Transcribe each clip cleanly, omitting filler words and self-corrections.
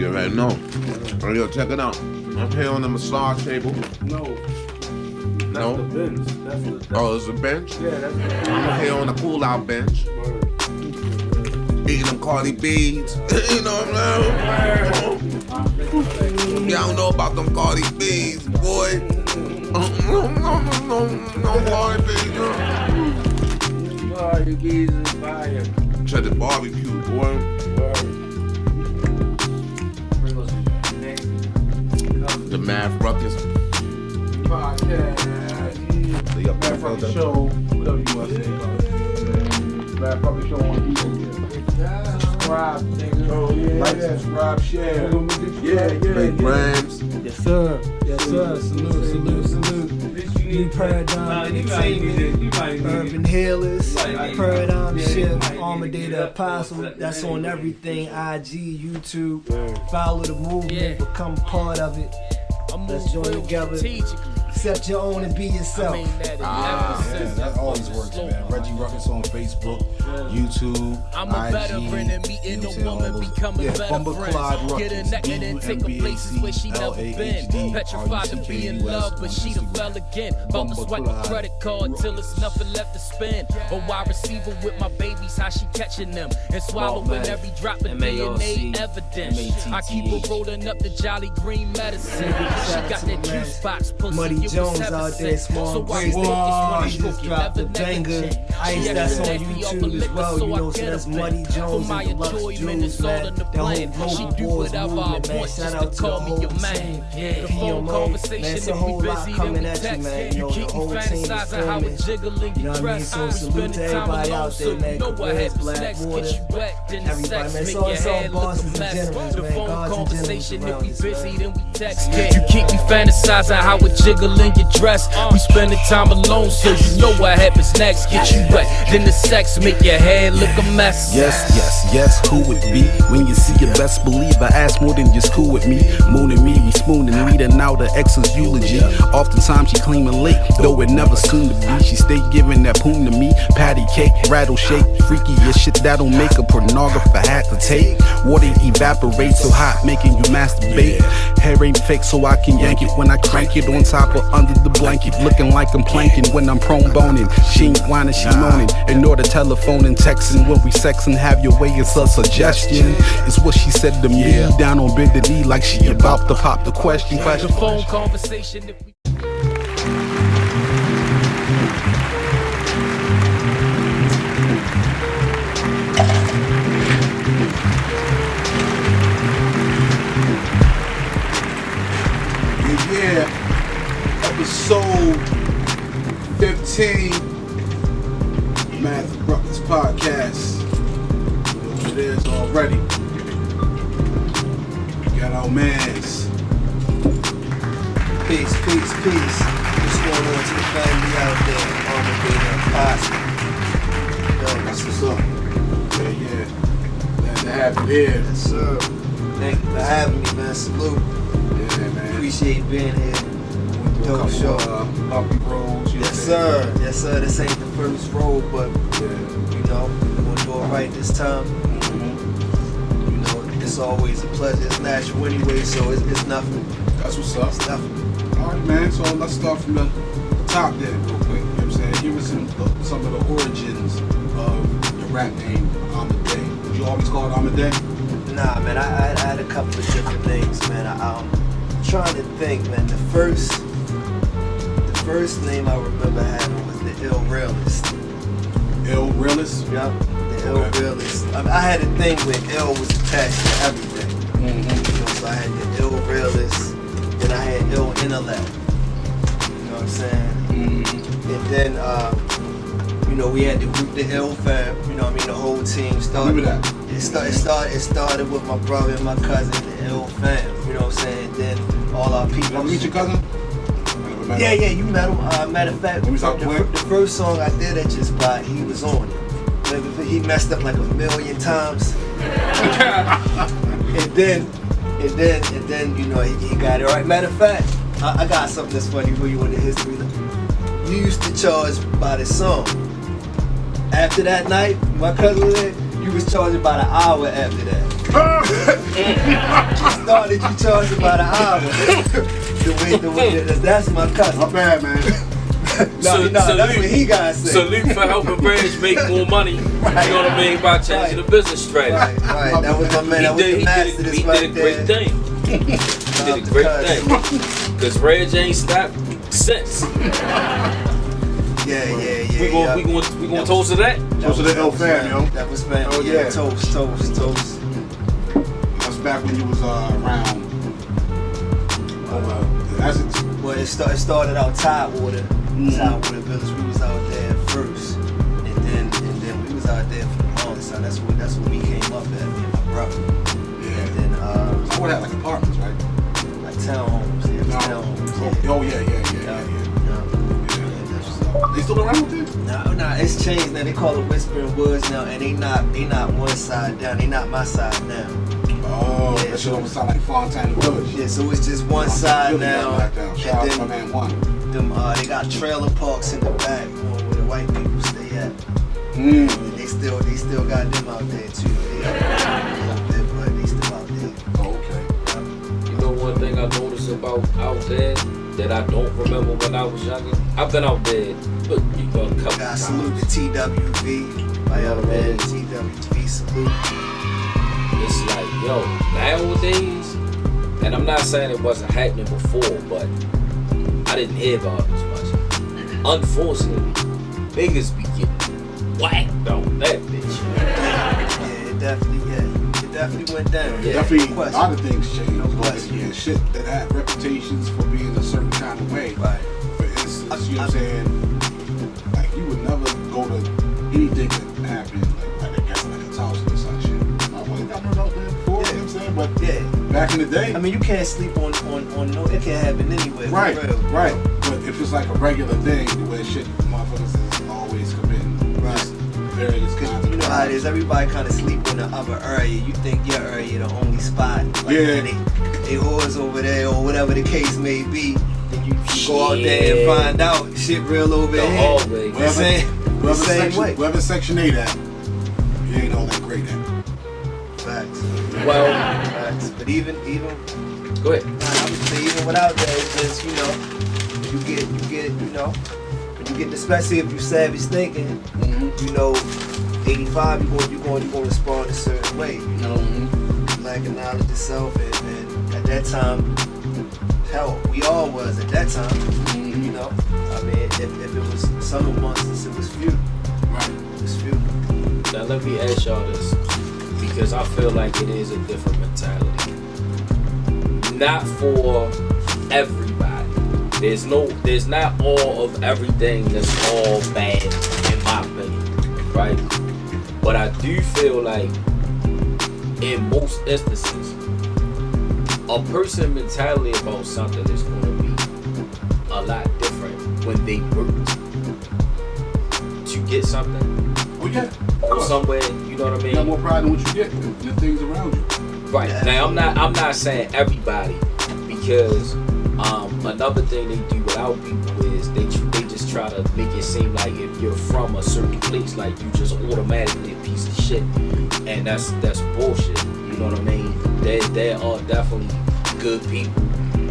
You already know. Oh, yo, check it out. I'm here on the massage table. No. No? That's the bench. That's Oh, it's a bench? Yeah, that's the bench. I'm here on the cool-out bench. Eating them Cardi B's. You know what I'm saying? Y'all don't know about them Cardi B's, boy. No Cardi B's. Cardi B's is fire. Check the barbecue, boy. The Matth, RuckuS. Matth RuckuS show. Whatever you want to say about it. Matth RuckuS show on YouTube. Subscribe, nigga. Oh, yeah. Like, subscribe, share. Big Rams. Yes, sir. Yes, sir. Salute. New Paradigm Entertainment, Urban Healers, Paradigm Shift, Amadaye the Apostle. That's on everything. IG, YouTube. Follow the movement, become part of it. Let's join together. Accept your own and be yourself. That always works, man. Reggie RuckuS on Facebook, YouTube, IG. You know what I'm saying? Yeah, Bumba Clyde RuckuS. Petrified to be in love, but she done fell again. About to swipe my credit card till it's nothing left to spend. Or why receive her with my babies, how she catching them and swallowing every drop of DNA evidence. I keep her rolling up the Jolly Green medicine. She got that juice box pussy. Muddy Jones out there, small grace. He just dropped the banger. Ice that's on YouTube as well. You know, so that's Muddy Jones and Deluxe Juice, man. That whole Global Boys movement, man. Shout out to the whole team. Man, it's a whole lot coming at you, man. You know, the whole team is filming. You know what I mean? So salute to everybody out there, man. Careers, Blackwater, everybody, man. So it's all bosses and generals, man. Guards and generals around this, man. You keep me fantasizing how it jiggle in your dress. We spending time alone, so you know what happens next. Get you wet, then the sex make your head look a mess. Yes, who would be? When you see your best believe I ask more than just cool with me. Mooning me, we spooning, reading out the ex's eulogy. Oftentimes she claiming late, though it never soon to be. She stay giving that poon to me. Patty cake, rattle shake, freaky as shit that'll make a pornographer had to take. Water evaporates so hot, making you masturbate. Hair ain't fake, so I can yank it when I crank it on top or under the blanket. Looking like I'm planking when I'm prone boning. She ain't whining, she moaning. Ignore the telephone and texting when we sexing. Have your way, it's a suggestion. It's what she said to me. Down on bended knee like she about to pop the question. The phone conversation if we Episode 15, Matth RuckuS podcast. You know what it is already. We got our mans. Peace. What's going on to the family out there? Amadaye the Apostle. Yo, that's what's up. Yeah. Glad to have you here. Yes, sir. Thank you for having me, man. Salute. Yeah, man. Appreciate being here. Dope show. Bumpy roads. Yes, sir. This ain't the first road, but you know, we're gonna do it right this time. You know, it's always a pleasure. It's natural anyway, so it's nothing. That's what's up. It's nothing. All right, man. So let's start from the top then, real quick. You know what I'm saying? Give us some of the origins of your rap name, Amadaye. Did you always call it Amadaye? Nah, man. I had a couple of different names, man. I'm trying to think, man. The first name I remember having was the Ill Realist. Ill Realist? Yep, the Ill Realist. I had a thing where Ill was attached to everything. You know, so I had the Ill Realist, then I had Ill Intellect. You know what I'm saying? And then, you know, we had the Ill fam. You know what I mean? The whole team started. Remember that? It started with my brother and my cousin, the Ill fam. You know what I'm saying? And then all our people. You ever meet your cousin? Yeah, you met him. Matter of fact, the first song I did at your spot, he was on it. He messed up like 1,000,000 times. and then, you know, he got it right. Matter of fact, I got something that's funny for you in the history. You used to charge by the song. After that night, my cousin was there, you was charging about an hour after that. Started you charging by the hour. the way that's my cousin. My bad, man. No, that's what he gotta say. Salute for helping Reg make more money. Right. You know what I mean? By changing the business strategy. Right. That was my man. That was the master. He did a great thing. He did a great thing. Cause Reg ain't stopped since. Yeah. We going toast to that? Toast to the L fam, yo. That was fam. Oh, yeah. yeah. Toast. That's back when you was around. Essex. Well, it started out Tidewater Village. We was out there first, and then we was out there for the longest time. That's when we came up at, me and my brother. Yeah. And then So what had like apartments, right? like townhomes. Yeah, townhomes. Oh yeah. They still around with it? No, it's changed now. They call it Whispering Woods now, and they not one side down. They not my side now. Oh, Yeah, that shit almost sound like Fontaine Village. Yeah, so it's just one side now. Shout out to my And man One. then they got trailer parks in the back, where the white people stay at. Mm. And they still got them out there too. They up there, but they still out there. Oh, okay. You know one thing I noticed about out there that I don't remember when I was younger? I've been out there, but you know, a couple Got times. salute to TWV. My other man, TWV salute. It's like, yo, nowadays, and I'm not saying it wasn't happening before, but I didn't hear about it as much. Unfortunately, niggas be getting whacked on that bitch. Yeah, it definitely went down. Yeah. Definitely, No a question. lot of things changed. No question. Yeah, shit that had reputations for being a certain kind of way. Right. For instance, you know what I'm saying? Like, you would never go to anything that happened, like I guess, like a Towson or some shit. I wouldn't got no out there before, you know what I'm saying? But Yeah. back in the day, I mean, you can't sleep on no. It can happen anywhere. for right, real. right. But if it's like a regular thing, the way shit motherfuckers is always committing Right. various kinds Cause of you know how it is. Everybody kind of sleep in the other area. You think your area the only spot. Like, Yeah. man, they whores over there or whatever the case may be. Then you go out there and find out shit real over The there. hallway. The same way. Whoever section 8 at, you ain't all that great at. Facts. Well, Facts. But even go ahead. I would say even without that, it's just, you get, especially if you savage thinking, 85, you're going to respond a certain way, lack of knowledge of self, and at that time, hell, we all was at that time, I mean, if it was summer months, it was few. Right. It was few. Now let me ask y'all this, because I feel like it is a different mentality. Not for everybody. There's not all of everything that's all bad, in my opinion, right? But I do feel like in most instances, a person's mentality about something is going to be a lot different when they work to get something Oh yeah. or somewhere, you know what I You got mean? more pride in what you get than the things around you. Right. Now I'm not saying everybody, because another thing they do without people is they just try to make it seem like if you're from a certain place, like you just automatically a piece of shit, and that's bullshit. You know what I mean? There are definitely good people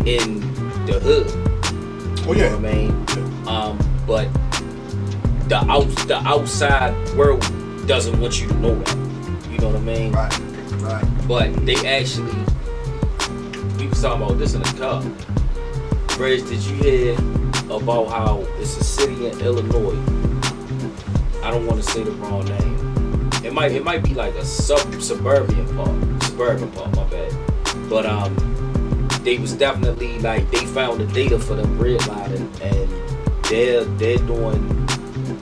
in the hood. Oh You yeah. know what I mean? But the outside world doesn't want you to know that. You know what I mean? Right. But they actually, we was talking about this in the car. Reg, did you hear about how it's a city in Illinois? I don't want to say the wrong name. It might be like a suburban part, my bad. But they was definitely like, they found the data for them redlining, and they're doing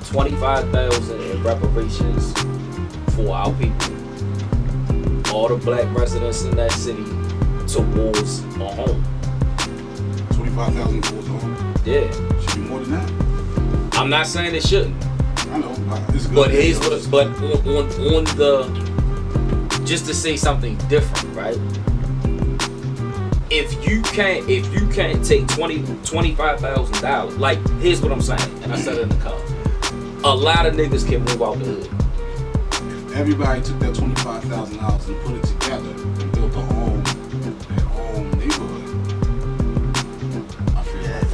25,000 in reparations for our people, all the black residents in that city, towards a home. 25,000 towards home. Yeah, Should be more than that. I'm not saying it shouldn't, I know. It's good. but here's what. But on the, just to say something different, right? If you can't take $25,000, like, here's what I'm saying, and I said it in the car. A lot of niggas can move out the hood. If everybody took that $25,000 and put it together and built a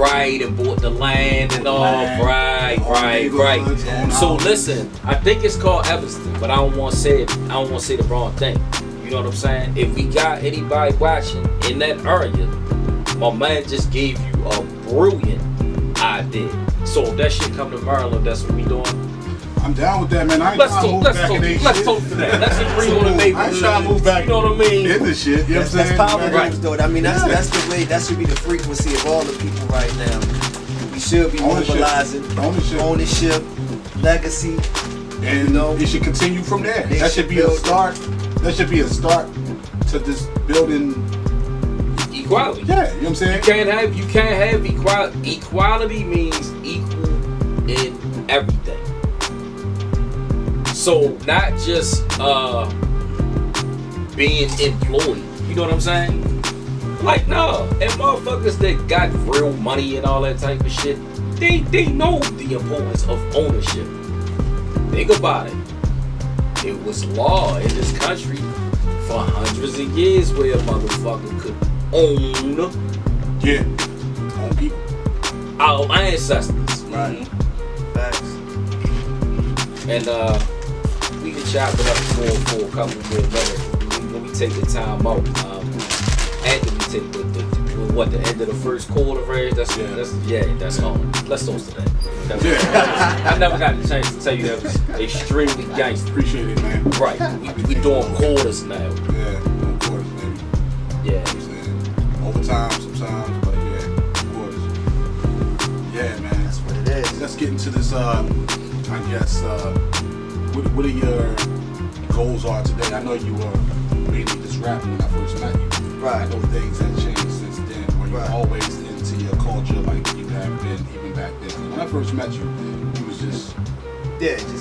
Right, and bought the land and all. Right. So listen, I think it's called Evanston, but I don't want to say it. I don't want to say the wrong thing. You know what I'm saying? If we got anybody watching in that area, my man just gave you a brilliant idea. So if that shit come to Maryland, that's what we doing. I'm down with that, man. Let's talk to that. Let's agree on the neighborhood. I ain't trying to move back. You know what I mean? In this shit. You know what I'm saying? That's power moves, though. I mean, that's the way. That should be the frequency of all the people right now. We should be mobilizing ownership, legacy, and it should continue from there. That should be a start. That should be a start to this building equality. Yeah, you know what I'm saying? You can't have equality. Equality means equal in everything. So not just being employed. You know what I'm saying? Like no, and motherfuckers that got real money and all that type of shit, they know the importance of ownership. Think about it. It was law in this country for hundreds of years where a motherfucker could own people. Our ancestors. Right. Facts. And we can chop it up for a couple more minutes when we take the time out. After we take the end of the first quarter, right? That's all. Let's toast to that. I never got the chance to tell you that was extremely gangster. Appreciate it, man. Right. We doing quarters now. Yeah, doing quarters, baby. Yeah. Overtime sometimes, but quarters. Yeah, man. That's what it is. Let's get into this. I guess. What are your goals are today? I know you were mainly just rapping when I first met you. Right. I know things have changed since then. Or you're always into your culture like you have been even back then. When I first met you, you was just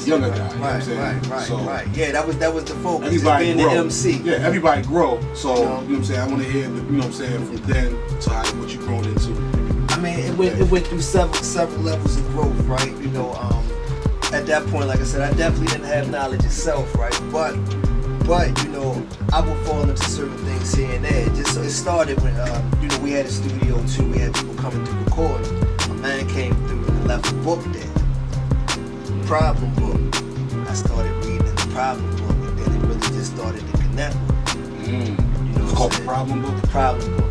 younger guy. Right. Yeah, that was the focus. Everybody being grow. the MC. Yeah, everybody grow. So you know what I'm saying. I want to hear from then to what you grown into. I mean, it went through several levels of growth, right? You know, at that point, like I said, I definitely didn't have knowledge itself, right? But you know, I would fall into certain things here and there. It started when we had a studio too. We had people coming to record. A man came through and left a book there, problem book. I started reading the problem book, and then it really just started to connect with me. You know, it's called the problem book. The problem book.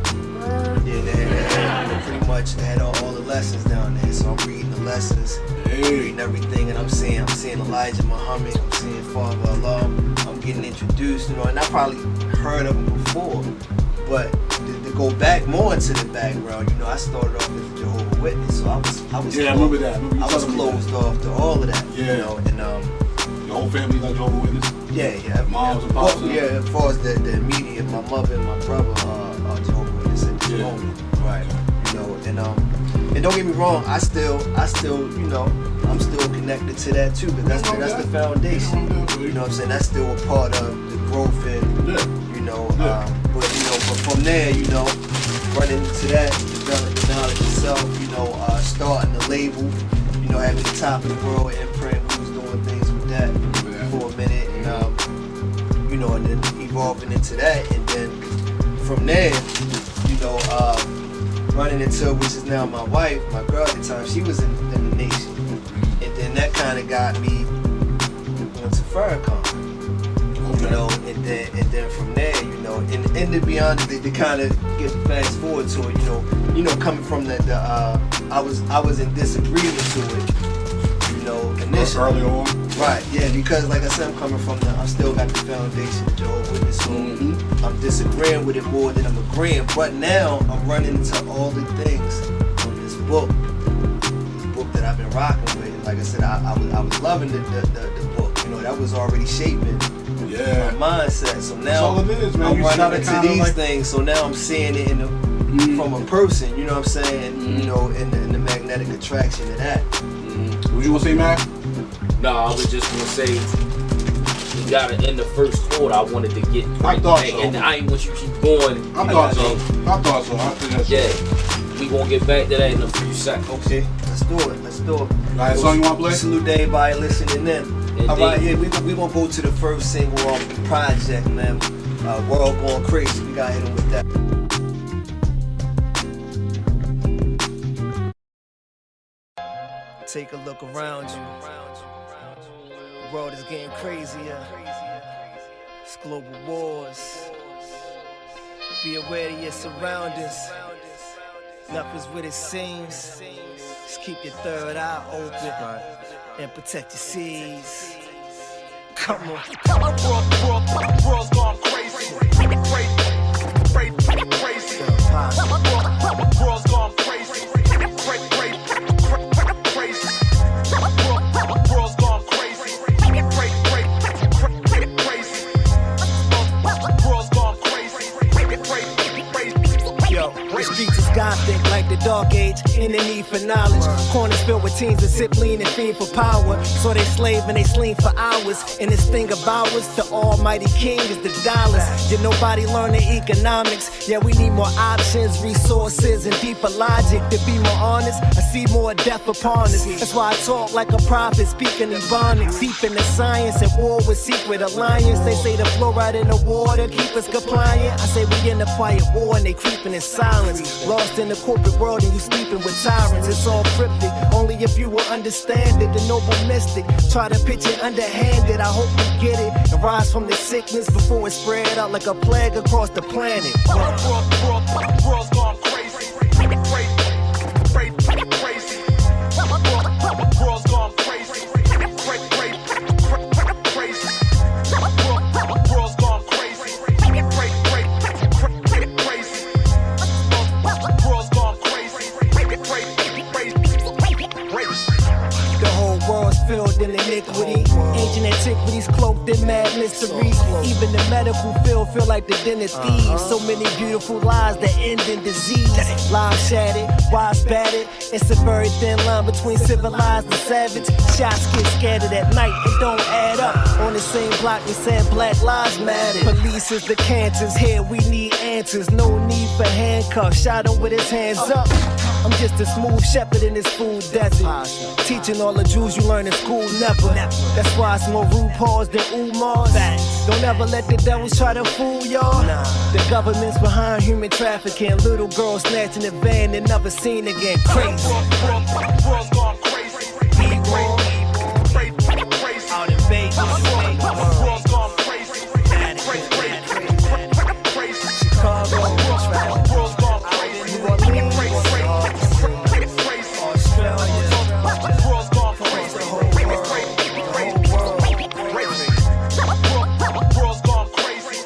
Yeah, they had pretty much they had all the lessons down there. So I'm reading the lessons, reading everything, and I'm seeing Elijah Muhammad, I'm seeing Father Allah. I'm getting introduced, you know, and I probably heard of him before, but to go back more into the background, you know, I started off as a Jehovah's Witness, so I was I remember that. I was closed off to all of that, you know, and your whole family like Jehovah's Witness? Yeah. Moms and pops? Yeah, as far as the immediate, my mother and my brother are Jehovah's Witness at this moment, right? You know, and don't get me wrong, I still, you know, I'm still connected to that too, but that's the foundation. You know what I'm saying? That's still a part of the growth and you know, but from there, you know, running into that, developing knowledge itself, you know, starting the label, you know, having the Top of the World imprint, we was doing things with that for a minute, and you know, and then evolving into that, and then from there, you know, running into, which is now my wife, my girl at the time, she was in the Nation. And then that kind of got me onto Farrakhan. You know, and then from there, you know, and to be honest, to kind of get fast forward to it, you know, coming from I was in disagreement to it, you know, initially. Early on. Right, yeah, because like I said, I still got the foundation of Jehovah's Witness, so I'm disagreeing with it more than I'm agreeing. But now I'm running into all the things on this book that I've been rocking with. And like I said, I was loving the book. You know, that was already shaping my mindset. So now I'm running into these things. So now I'm seeing it from a person. You know what I'm saying? You know, in the magnetic attraction of that. What you want to say, Matt? No, I was just gonna say we gotta end the first quarter. I wanted to get I thought back, so. and I ain't want you to keep going. I thought so. I think that's we gonna get back to that in a few seconds. Okay, let's do it. Alright, song you want to play? Salute to everybody listening in. Alright, yeah, we gonna go to the first single off the project, man. World Going Crazy. We gotta hit him with that. Take a look around you. The world is getting crazier. It's global wars. Be aware of your surroundings. Nothing's what it seems. Just keep your third eye open and protect your seas. Come on. World's gone crazy. Crazy. World's gone crazy. Crazy. World's gone crazy. World's gone crazy. Yo, the streets is gothic like the dark age, in the need for knowledge. Corners filled with teens that sip lean and fiend for power. So they slave and they sling for hours. And this thing of ours, the almighty king is the dollars. Yet nobody learning economics. Yeah, we need more options, resources, and deeper logic. To be more honest, I see more death upon us. That's why I talk like a prophet, speaking Ebonics. Deep in the science and war with secret alliance. They say the fluoride in the water keep us compliant. I say we in a quiet war and they creeping in silence. Lost in the corporate world and you sleeping with tyrants. It's all cryptic, only if you will understand it. The noble mystic, try to pitch it underhanded. I hope you get it and rise from the sickness before it spread out like a plague across the planet. World's gone crazy. Crazy. World's gone crazy. Crazy. World's gone crazy. World's gone crazy. The whole world's filled in iniquity. Ancient antiquities cloaked in mad mysteries. Even the medical field feel like the den of thieves. So many beautiful lies that end in disease. Lives shattered, wise battered. It's a very thin line between civilized and savage. Shots get scattered at night, it don't add up. On the same block we said Black Lives Matter. Police is the cancers, here we need answers. No need for handcuffs, shot him with his hands up. I'm just a smooth shepherd in this food desert. Teaching all the Jews you learn in school, never. That's why it's more RuPaul's than Umars. Don't ever let the devils try to fool y'all. The government's behind human trafficking. Little girls snatching the van and never seen again. Crazy. World's gone crazy. Out in Vegas. World's gone crazy. Chicago. World's gone crazy. New Orleans. Australia. World's gone crazy. The whole world. World's gone crazy. World's gone crazy.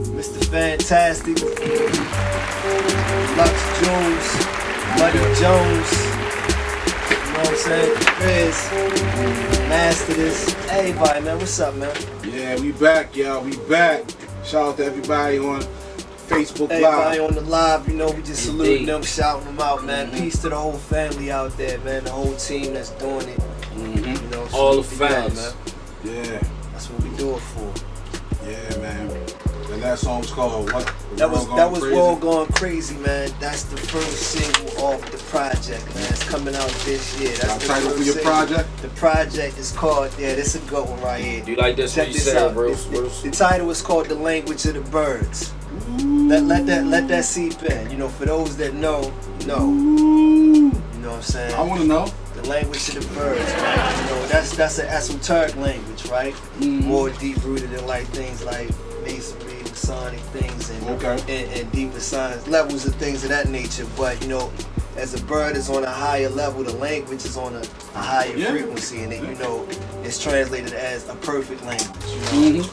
Mr. Fantastic. Lux Jones. Buddy Jones. You know what I'm saying? Chris. Master this. Everybody, man. What's up, man? Yeah, we back, y'all. We back. Shout out to everybody on Facebook Everybody Live. on the live, you know, we just saluting them, shouting them out, man. Peace to the whole family out there, man. The whole team that's doing it. You know, All the salute to y'all, fans. man. Yeah, That's what we do it for. yeah, man. And that song's called what? That was Crazy? World Gone Crazy, man. That's the first single off the project, man. It's coming out this year. That's the Title first for your single. project? The project is called, yeah, this is a good one right here. Do you like this? Check What you this said, out. Bruce? The title is called The Language of the Birds. Let that seep in. You know, for those that know. You know what I'm saying? I want to know. The language of the birds, right? You know, that's an esoteric language, right? More deep rooted in like things like masonry, Masonic things, and deeper science levels of things of that nature. But you know, as a bird is on a higher level, the language is on a higher frequency, and it, you know, it's translated as a perfect language. You know?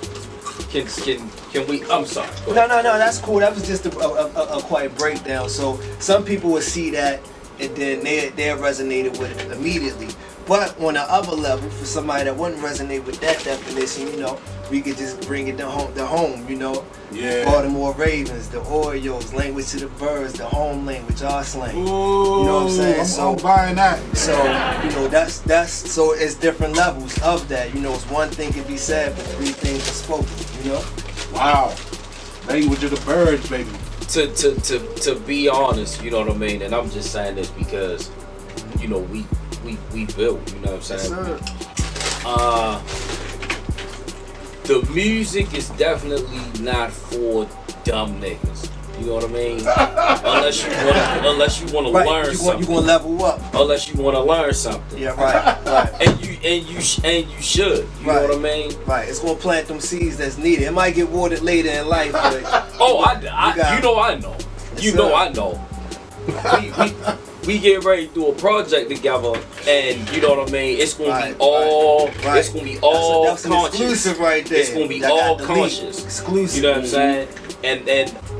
Can we? I'm sorry. Go No, ahead. that's cool. That was just a quiet breakdown. So some people will see that and then they're resonated with it immediately. But on the other level, for somebody that wouldn't resonate with that definition, you know, we could just bring it to home, you know. Yeah. Baltimore Ravens, the Orioles, language to the birds, the home language, our slang. Ooh, You know what I'm saying? I'm buying that. So, you know, that's so it's different levels of that. You know, it's one thing can be said, but three things are spoken, you know? Wow. Language of the birds, baby. to be honest, you know what I mean, and I'm just saying this because, you know, we built, you know what I'm saying? The music is definitely not for dumb niggas. You know what I mean? Unless you want to learn something. You gonna level up. Unless you want to learn something. Yeah, right. And you should. You know what I mean? Right. It's gonna plant them seeds that's needed. It might get watered later in life, but I know. I know. We get ready to do a project together, and you know what I mean. It's gonna be all. Right. It's gonna be all that's conscious. Exclusive right there. It's gonna be all conscious. Exclusive. You know what I'm saying? And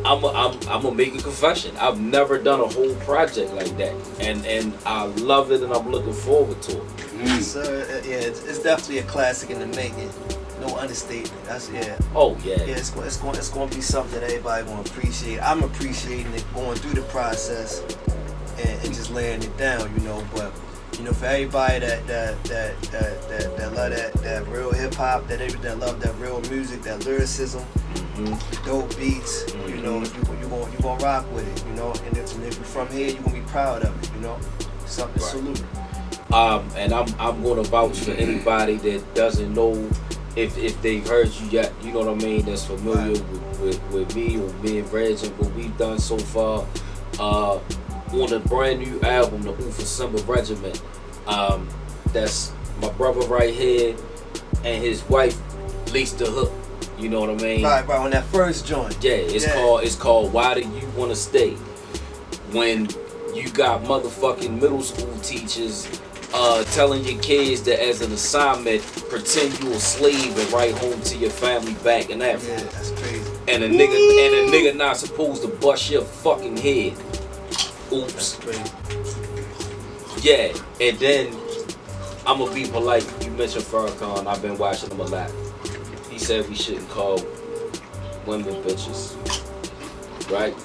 I'm gonna make a confession. I've never done a whole project like that, and I love it, and I'm looking forward to it. So yeah, it's definitely a classic in the making. No understatement. That's Oh yeah. Yeah, it's going to be something that everybody gonna appreciate. I'm appreciating it, going through the process and just laying it down, you know. But you know, for everybody that love that real hip hop, that love that real music, that lyricism, dope beats, you know, you gonna rock with it, you know. And if you're from here, you're gonna be proud of it, you know. Something to salute. And I'm gonna vouch for anybody that doesn't know if they've heard you yet, you know what I mean, that's familiar with me or me and Reg and what we've done so far. On a brand new album, the Ufa Simba Regiment. That's my brother right here and his wife Laced the Hook. You know what I mean? Right, on that first joint. Yeah, it's called Why Do You Wanna Stay? When you got motherfucking middle school teachers telling your kids that as an assignment, pretend you a slave and write home to your family back in Africa. Yeah, that's crazy. And a nigga not supposed to bust your fucking head. Oops. That's crazy. Yeah, and then I'm gonna be polite. You mentioned Farrakhan. I've been watching him a lot. He said we shouldn't call women bitches, right?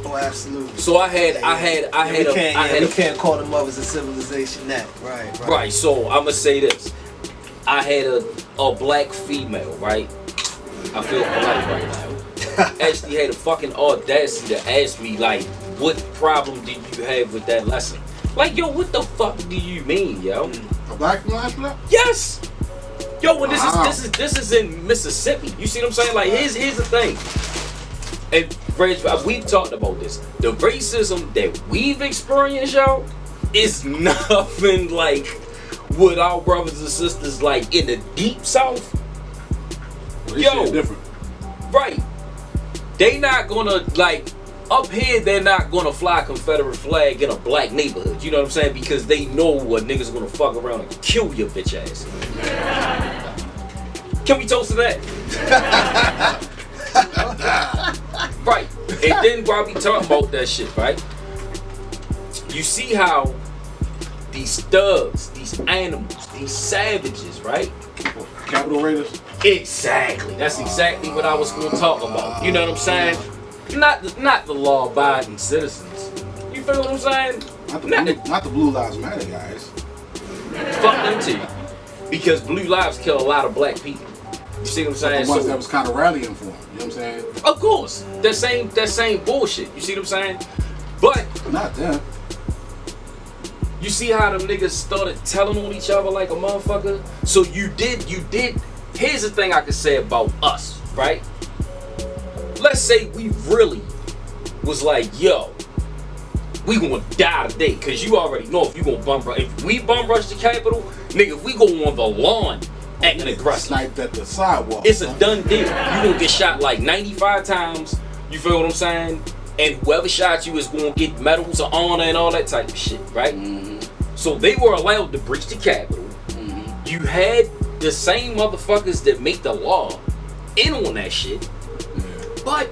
Oh, absolutely. So we can't call the mothers of civilization that. Right. So I'm gonna say this. I had a black female, right? I feel polite right now. Actually had a fucking audacity to ask me, like, what problem did you have with that lesson? Like, yo, what the fuck do you mean, yo? A black female? Yes. Yo, and this is in Mississippi. You see what I'm saying? Like, here's the thing. And Reg, we've talked about this. The racism that we've experienced, yo, is nothing like what our brothers and sisters like in the deep south. Well, yo, different. Right. They not gonna, like, up here, they're not gonna fly a Confederate flag in a black neighborhood. You know what I'm saying? Because they know what niggas are gonna fuck around and kill your bitch ass. Can we toast to that? Right. And then while we talking about that shit, right? You see how these thugs, these animals, these savages, right? Capital Raiders? Exactly. That's exactly what I was gonna talk about. You know what I'm saying? Not the law-abiding citizens. You feel what I'm saying? Not the Blue Lives Matter guys. Fuck them too. Because blue lives kill a lot of black people. You see what I'm saying? The ones that was kind of rallying for them. You know what I'm saying? Of course. That same bullshit. You see what I'm saying? But not them. You see how them niggas started telling on each other like a motherfucker? So you did. Here's the thing I can say about us, right? Let's say we really was like, yo, we gonna die today, cause you already know if you gonna bum rush. If we bum rush the Capitol, nigga, if we go on the lawn acting aggressive, sniped at the sidewalk, it's a done deal. You gonna get shot like 95 times. You feel what I'm saying? And whoever shot you is gonna get medals of honor and all that type of shit, right? Mm-hmm. So they were allowed to breach the Capitol. Mm-hmm. You had the same motherfuckers that make the law in on that shit. But,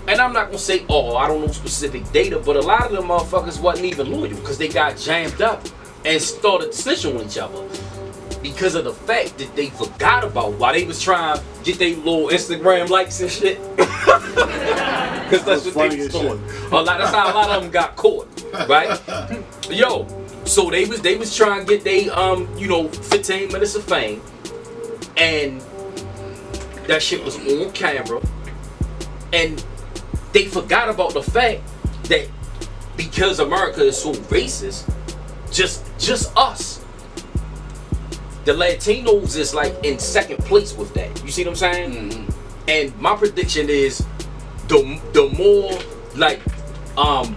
and I'm not gonna say, I don't know specific data, but a lot of them motherfuckers wasn't even loyal because they got jammed up and started snitching on each other because of the fact that they forgot about why they was trying to get their little Instagram likes and shit. Because that's what they was doing. That's how a lot of them got caught, right? Yo, so they was trying to get they 15 minutes of fame, and that shit was on camera. And they forgot about the fact that because America is so racist, just us, the Latinos is like in second place with that. You see what I'm saying? Mm-hmm. And my prediction is the more like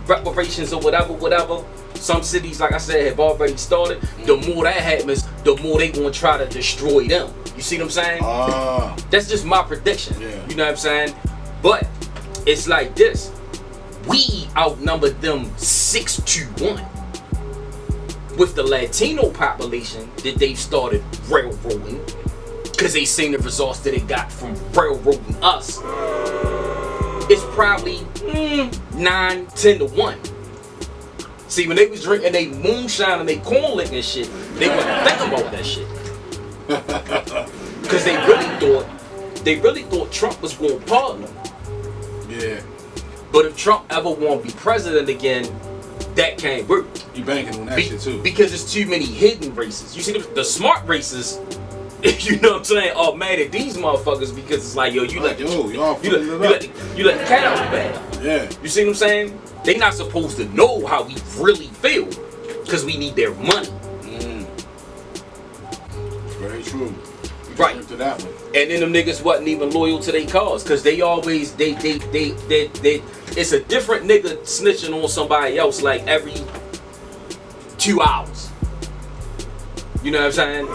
reparations or whatever, some cities, like I said, have already started. The more that happens, the more they gonna try to destroy them. You see what I'm saying? That's just my prediction. Yeah. You know what I'm saying? But it's like this. We outnumbered them 6-1. With the Latino population that they've started railroading, because they seen the results that they got from railroading us, it's probably 9-10-1. See, when they was drinking they moonshine and they corn lick and shit, they wasn't thinking about that shit. Because they really thought Trump was going to pardon them. Yeah. But if Trump ever want to be president again, that can't work. You banking on that shit too. Because it's too many hidden races. You see the smart races, you know what I'm saying, are mad at these motherfuckers because it's like, yo, you let the cat out the bag. Yeah. You see what I'm saying? They not supposed to know how we really feel because we need their money. Very true. Right. To that one. And then them niggas wasn't even loyal to their cause because they always they it's a different nigga snitching on somebody else like every 2 hours. You know what I'm saying?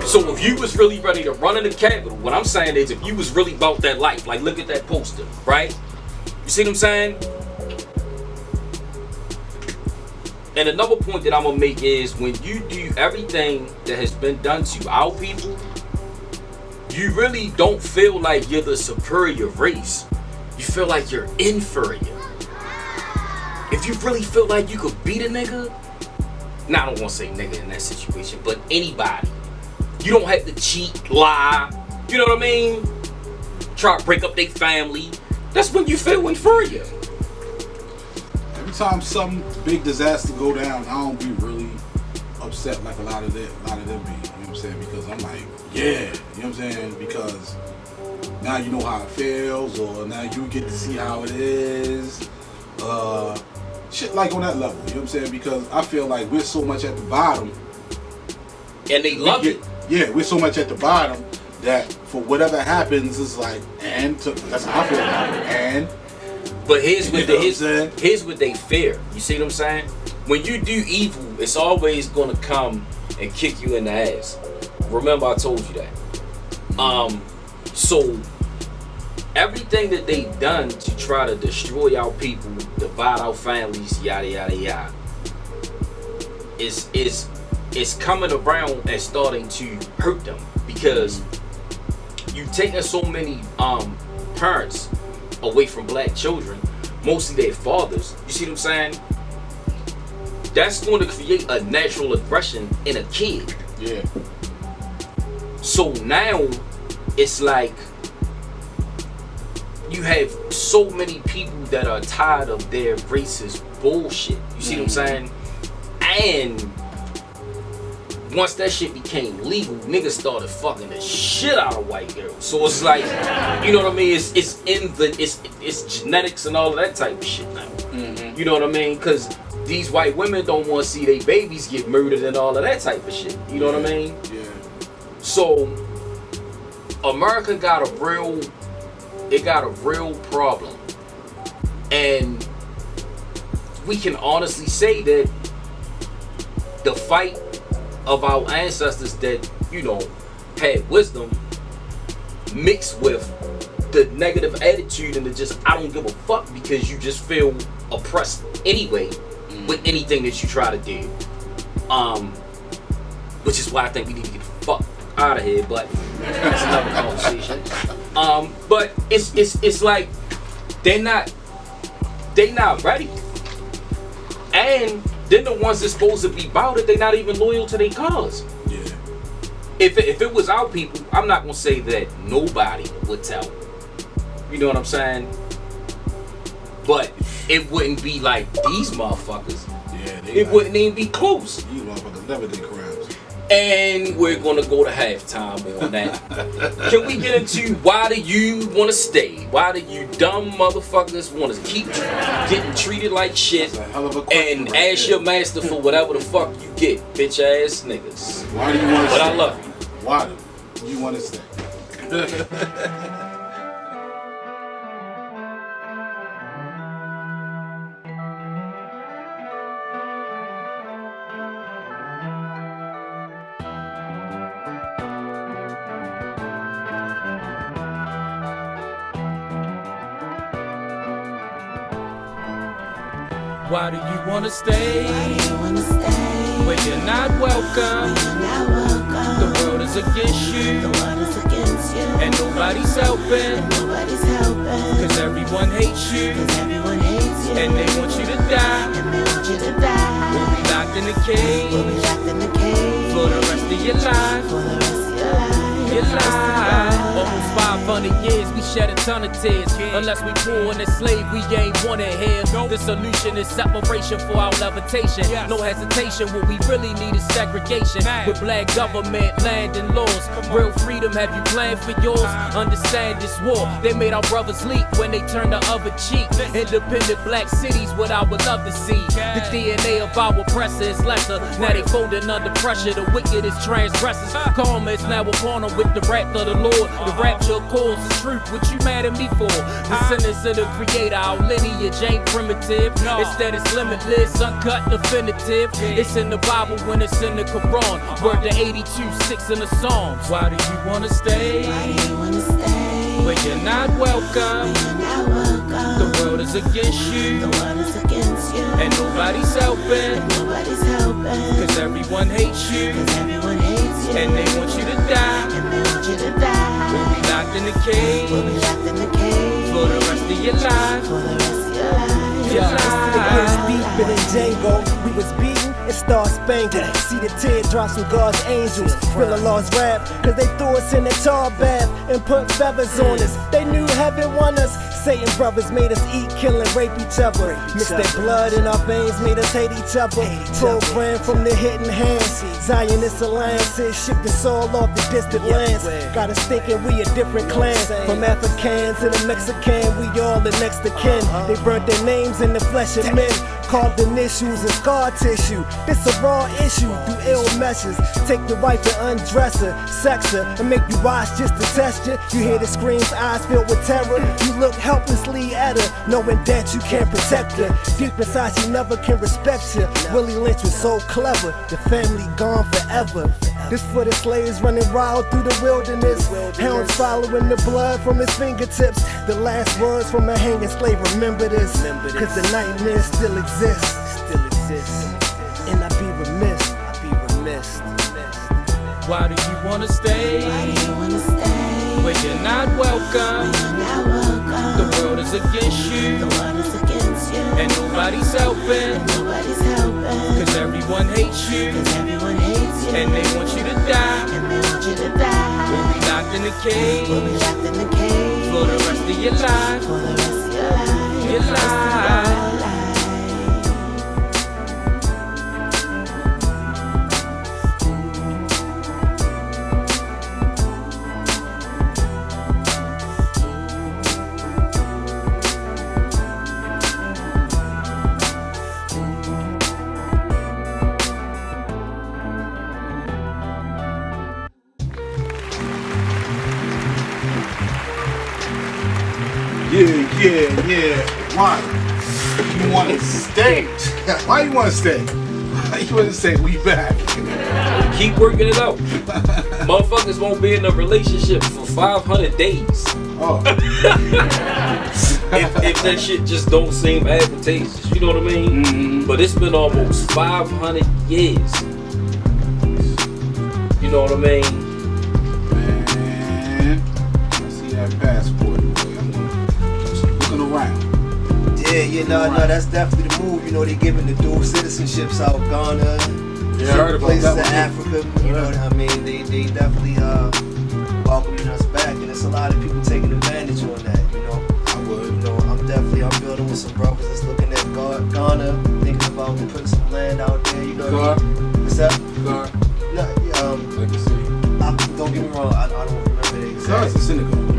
So if you was really ready to run in the Capitol, what I'm saying is if you was really about that life, like look at that poster, right? You see what I'm saying? And another point that I'm gonna make is when you do everything that has been done to our people, you really don't feel like you're the superior race. You feel like you're inferior. If you really feel like you could beat a nigga, now I don't want to say nigga in that situation, but anybody. You don't have to cheat, lie, you know what I mean? Try to break up their family. That's when you feel inferior. Every time some big disaster go down, I don't be really upset like a lot of them be. You know what I'm saying? Because I'm like, yeah, you know what I'm saying? Because now you know how it feels, or now you get to see how it is. Shit like on that level, you know what I'm saying? Because I feel like we're so much at the bottom. And they love it. Yeah, we're so much at the bottom that for whatever happens, it's like, that's how I feel about it. And but here's what they fear. You see what I'm saying? When you do evil, it's always gonna come and kick you in the ass. Remember I told you that. So everything that they've done to try to destroy our people, divide our families, yada yada yada, is coming around and starting to hurt them because you've taken so many parents away from black children, mostly their fathers. You see what I'm saying? That's going to create a natural aggression in a kid. Yeah. So now it's like you have so many people that are tired of their racist bullshit. You see what I'm saying? And once that shit became legal, niggas started fucking the shit out of white girls. So it's like, you know what I mean? It's genetics and all of that type of shit now. Mm-hmm. You know what I mean? Because these white women don't want to see their babies get murdered and all of that type of shit. You know what I mean? Yeah. So America got a real problem, and we can honestly say that the fight of our ancestors that, you know, had wisdom mixed with the negative attitude and the just I don't give a fuck because you just feel oppressed anyway with anything that you try to do, which is why I think we need to get the fuck out of here, but that's another conversation. But it's like they're not ready, and then the ones that's supposed to be about it, they're not even loyal to their cause. Yeah. If it was our people, I'm not gonna say that nobody would tell. You know what I'm saying? But it wouldn't be like these motherfuckers. Yeah. It wouldn't even be close. These motherfuckers never did crimes. And we're gonna go to halftime on that. Can we get into why do you wanna stay? Why do you dumb motherfuckers wanna keep getting treated like shit That's a hell of a question and right ask there. your master for whatever the fuck you get, bitch ass niggas? Why do you want to But stay? I love you. Why do you want to stay? Why do you wanna stay? Why do you wanna stay? When you're not welcome. When you're not welcome. The world is against you. The world is against you. And nobody's helping. And nobody's helping. Cause everyone hates you. Cause everyone hates you. And they want you to die. And they want you to die. We'll be locked in the cage. We'll be locked in the cage. For the rest of your life. For the rest of your life. Your life. Almost 500 years, we shed a ton of tears. Unless we poor and enslaved, we ain't wanted here. The solution is separation for our levitation. No hesitation, what we really need is segregation. With black government, land and laws. Real freedom, have you planned for yours? Understand this war, they made our brothers leap when they turned the other cheek. Independent black cities, what I would love to see. The DNA of our oppressor is lesser. Now they folding under pressure, the wicked is transgressors. Karma is now upon them with the wrath of the Lord. The rapture calls the truth, what you mad at me for? The sentence of the creator, our lineage ain't primitive. Instead it's limitless, uncut, definitive. It's in the Bible when it's in the Quran. Word to 82:6 in the Psalms. Why do you wanna stay? Why do you wanna stay? When you're not welcome. When you're not welcome. The world is against you. The world is against you. And nobody's helping. And nobody's helping. Cause everyone hates you. Cause everyone hates you. And they want you to die. And they want you to die. We'll be locked in the cage. We'll be locked in the cage. For the rest of your life. For the rest of your life. Your It gets life. deeper than Django. We was beaten and star spangled. See the teardrops from God's angels. Feel a lost rap, cause they threw us in a tar bath and put feathers on us. They knew heaven won us. Satan brothers made us eat, kill, and rape each other. Mixed their blood in our veins, made us hate each other. Programmed from the hidden hands. Zionist alliances shipped us all off the distant lands. Got us thinking we a different clan. From Africans to the Mexican, we all the next of kin. They burnt their names in the flesh of men. Carved initials and scar tissue. This a raw issue through ill meshes. Take your wife and undress her, sex her, and make you watch just to test you. You hear the screams, eyes filled with terror. You look helplessly at her, knowing that you can't protect her. Deep inside, she never can respect you. Willie Lynch was so clever, the family gone forever. This for the slaves running wild through the wilderness. Hounds following the blood from his fingertips. The last words from a hanging slave, remember this. Cause the nightmare still exists. And I'd be remiss. Why do you wanna stay? Why do you wanna stay? When you're not welcome. When you're not welcome. The world is against you. The world is against you. And nobody's helping. And nobody's helping. Cause everyone hates you. Cause everyone hates you. And they want you to die. And they want you to die. We'll be locked in the cage. We'll be locked in the cage. For the rest of your life. For the rest of your life. Your life. Yeah. Why? You want to stay? Why you want to stay? Why you want to stay? We back. Keep working it out. Motherfuckers won't be in a relationship for 500 days. Oh. if that shit just don't seem advantageous, you know what I mean? Mm-hmm. But it's been almost 500 years. You know what I mean? Man, I see that passport. Boy. I'm just looking around. Yeah, no, that's definitely the move. You know, they giving the dual citizenships out, Ghana, Yeah, I heard about places that in one. Africa. You know what I mean? They definitely welcoming us back, and there's a lot of people taking advantage on that. You know, I would. you know, I'm building with some brothers that's looking at Ghana, thinking about putting some land out there. You know, Car, what's that? car. No, don't remember the It's a exact. synagogue.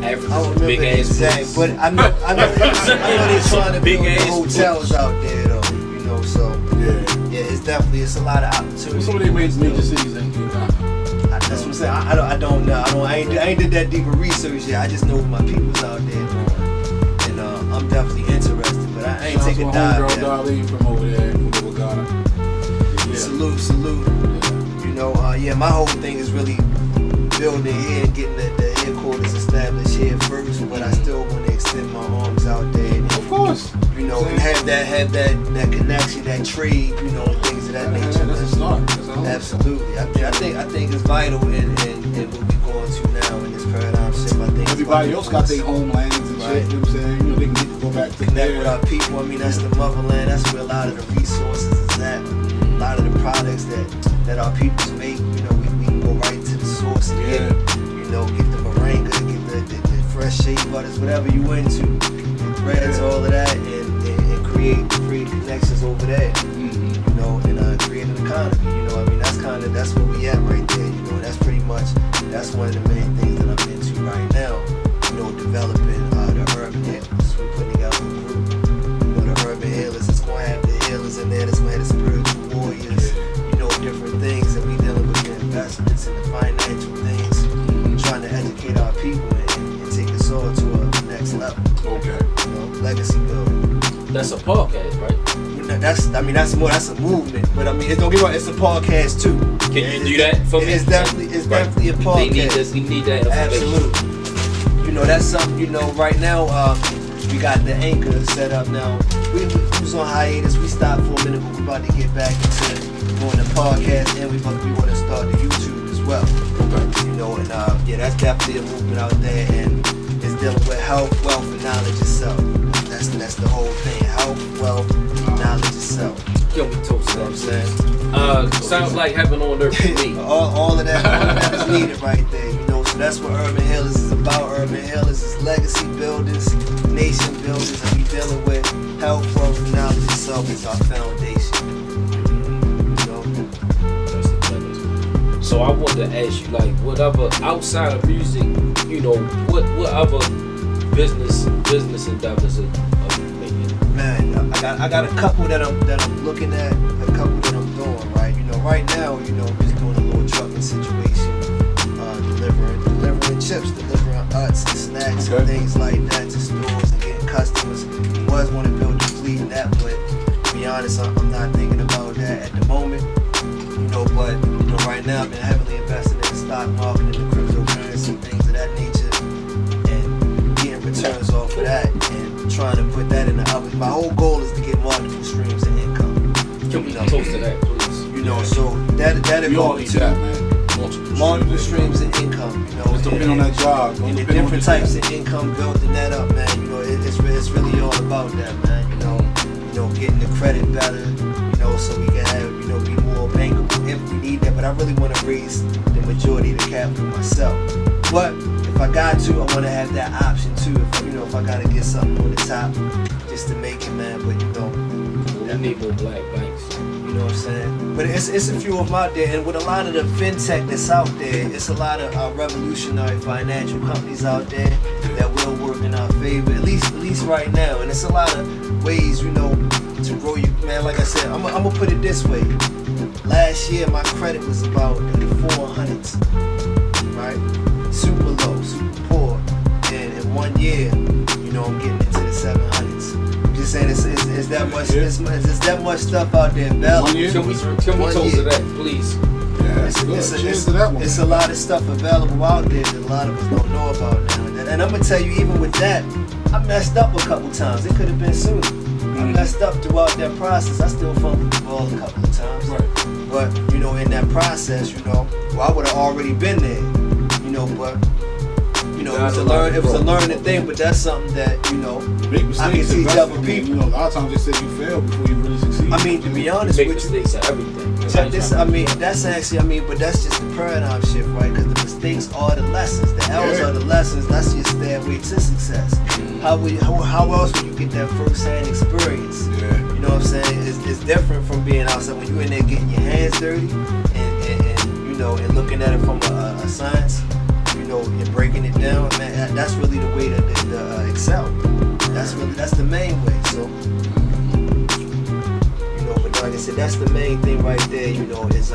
I Average don't remember big the ass exact, boots. but I know they're trying to Big build the ass hotels out there though, you know. So Yeah. it's a lot of opportunity. Some of the major cities ain't in Ghana. That's what I'm saying. I don't know. I ain't did that deeper research yet. I just know my people's out there doing, and I'm definitely interested. But I ain't take a dive Girl yet. Darlene from over there, from over Ghana. Yeah. Salute. You know, my whole thing is really building here and getting the headquarters established here first. But I still want to extend my arms out there. And, Of course. you know, and have that connection, that trade, you know, and things of that nature. That's a start. That's a Absolutely. I think it's vital in what we're going to now in this paradigm shift. I think Everybody else got their homelands and shit. You know what I'm saying? You know, they can get to go back to connect with our people. I mean, that's the motherland. That's where a lot of the resources is at. A lot of the products that our peoples make. You know, we can go right to the source and get, you know, get the moringa, get the fresh shea butters, whatever you into, the threads, all of that, and create connections over there. You know, and create an economy. You know, I mean, that's where we at right there. You know, that's pretty much that's one of the main things that I'm into right now. You know, developing the urban healers. We're putting together a group. You know, the urban healers. It's going to have the healers in there. It's going to have the spiritual warriors. You know, different things, and we dealing with the investments and the financial things. Trying to educate our people and take us all to a next level. Okay. You know, legacy building. That's a podcast, right? That's a movement, but I mean, don't get wrong, it's a podcast too. Can you do that for me? It's definitely a podcast. We need that information. Absolutely. You know, that's something. You know, right now we got the anchor set up now. We was on hiatus. We stopped for a minute, but we're about to get back into doing the podcast, and we want to start the YouTube as well. Okay. You know, and that's definitely a movement out there, and it's dealing with health, wealth, and knowledge itself. That's the whole thing. Health, wealth, knowledge itself. Yo, we toast, You know what I'm saying? sounds like heaven on earth for me. all of that is needed right there. You know, so that's what Urban Healers is about. Urban Healers is legacy builders, nation builders, and we dealing with health, wealth, and knowledge itself is our foundation. You know? That's the premise. So I wanted to ask you, like, whatever outside of music, you know, what other business endeavors are you making? Man, I got a couple that I'm looking at, a couple that I'm doing, right? You know, right now, you know, I'm just doing a little trucking situation, delivering chips, delivering nuts and snacks and things like that to stores and getting customers. Was want to build a fleet in that, but to be honest, I'm not thinking about that at the moment. You know, but you know, right now I've been heavily invested in the stock market and the cryptocurrency, things of that nature, and getting returns off of that and trying to put that in the other. My whole goal is to get multiple streams of income. Can we close to that, please? You know, so that We all involves need that, man. multiple streams of income. You know, Just depend on that job. and the different types of income, building that up, man. You know, it's really all about that, man. You know, getting the credit better. You know, so we can have, you know, be more bankable if we need that. But I really want to raise the majority of the capital myself. But if I got to, I want to have that option too. If I gotta get something on the top, just to make it, man. But you know, We need more black banks. you know what I'm saying? But it's a few of them out there, and with a lot of the fintech that's out there, it's a lot of revolutionary financial companies out there that will work in our favor, at least right now. And it's a lot of ways, you know, to grow you, man. Like I said, I'm gonna put it this way. Last year, my credit was about in the 400s, right? Super low, super poor. And in 1 year, you know, I'm getting into the 700s. I'm just saying, it's that much. It's that much stuff out there available. 1 year? Can we toast to that, please? Yeah, It's a lot of stuff available out there that a lot of us don't know about now. And I'm gonna tell you, even with that, I messed up a couple times. It could have been sooner. I messed up throughout that process. I still fumbled the ball a couple of times. Right. But you know, in that process, you know, well, I would have already been there. You know, but you know, it was a learning thing. But that's something that, you know, Big mistakes. I can teach other people. You know, a lot of times they say you fail before you really succeed. I mean, to be honest Make with you, mistakes at everything. check this. I mean, that's actually. But that's just the paradigm shift, right? Because the mistakes are the lessons. The L's are the lessons. That's your stairway to success. How else would you get that first-hand experience? Yeah. You know what I'm saying? It's different from being outside when you're in there getting your hands dirty and you know, and looking at it from a really the way to excel. That's the main way. So, you know, but like I said, that's the main thing right there. You know, is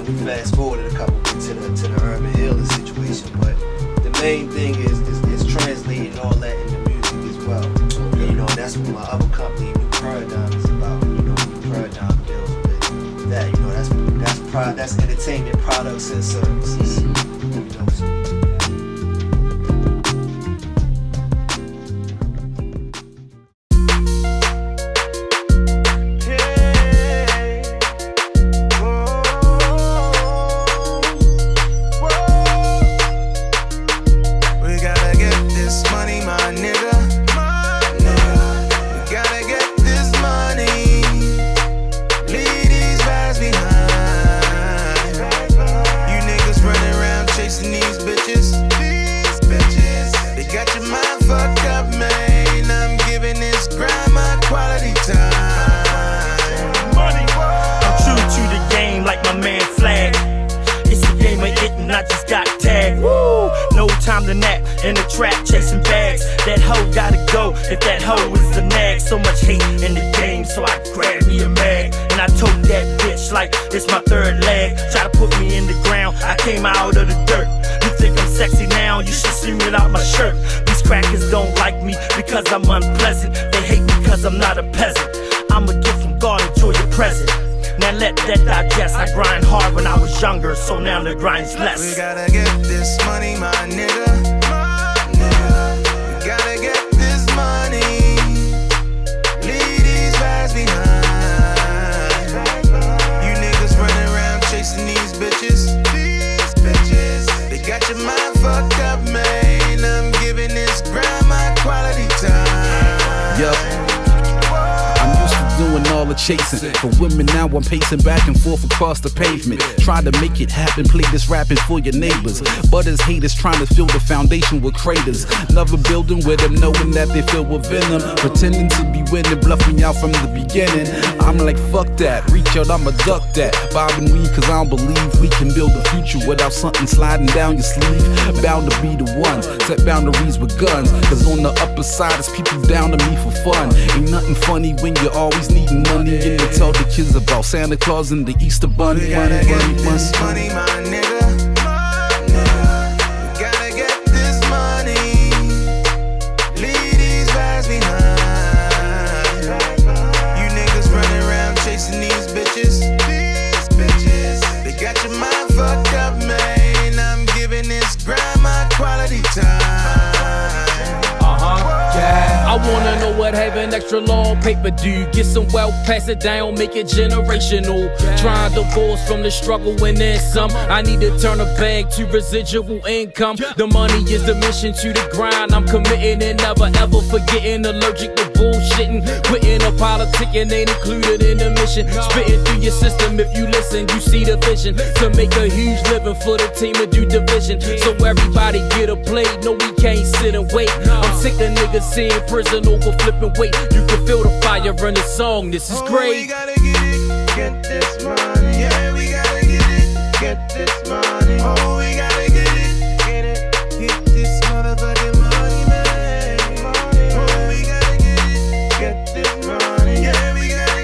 we fast forwarded a couple bit to the urban healing situation, but the main thing is translating all that in the music as well. And, you know, that's what my other company, New Paradigm, is about. You know, New Paradigm deals with that. You know, that's entertainment products and services. You know, so in the trap chasing bags. That hoe gotta go if that hoe is the nag. So much hate in the game, so I grabbed me a mag and I told that bitch like it's my third leg. Try to put me in the ground, I came out of the dirt. You think I'm sexy now, you should see me without my shirt. These crackers don't like me because I'm unpleasant. They hate me because I'm not a peasant. I'm a gift from God, enjoy your present. Now let that digest. I grind hard when I was younger, so now the grind's less. We gotta get this money, my nigga. We gotta get this money. Leave these bags behind. You niggas running around chasing these bitches. They got your mind fucked up, man. I'm giving this grind my quality time. Yup. Doing all the chasing. For women now I'm pacing back and forth across the pavement. Trying to make it happen, play this rapping for your neighbors. But as haters trying to fill the foundation with craters. Never building with them, knowing that they filled with venom. Pretending to be winning, bluffing out from the beginning. I'm like, fuck that, reach out, I'ma duck that. Bobbing weed, cause I don't believe we can build a future without something sliding down your sleeve. Bound to be the ones, set boundaries with guns. Cause on the upper side, it's people down to me for fun. Ain't nothing funny when you're always needing money, and to tell the kids about Santa Claus and the Easter Bunny. We gotta get this money, my nigga. We gotta get this money. Leave these bags behind. You niggas running around chasing these bitches. They got your mind fucked up, man. I'm giving this grind my quality time. I wanna know what having extra long paper do. Get some wealth, pass it down, make it generational. Trying to divorce from the struggle and then some. I need to turn a bag to residual income. The money is the mission to the grind. I'm committing and never ever forgetting. Allergic to bullshitting. Quitting a politicking ain't included in the mission. Spitting through your system, if you listen, you see the vision. To make a huge living for the team and do division. So everybody get a plate, no we can't sit and wait. I'm sick of niggas seeing prison over flipping weight. You can feel the fire in the song, this is great. We gotta get it, get this money. Yeah, we gotta get this money. Oh, we gotta get this motherfucking money, man. Oh, we gotta get this money. Yeah, we gotta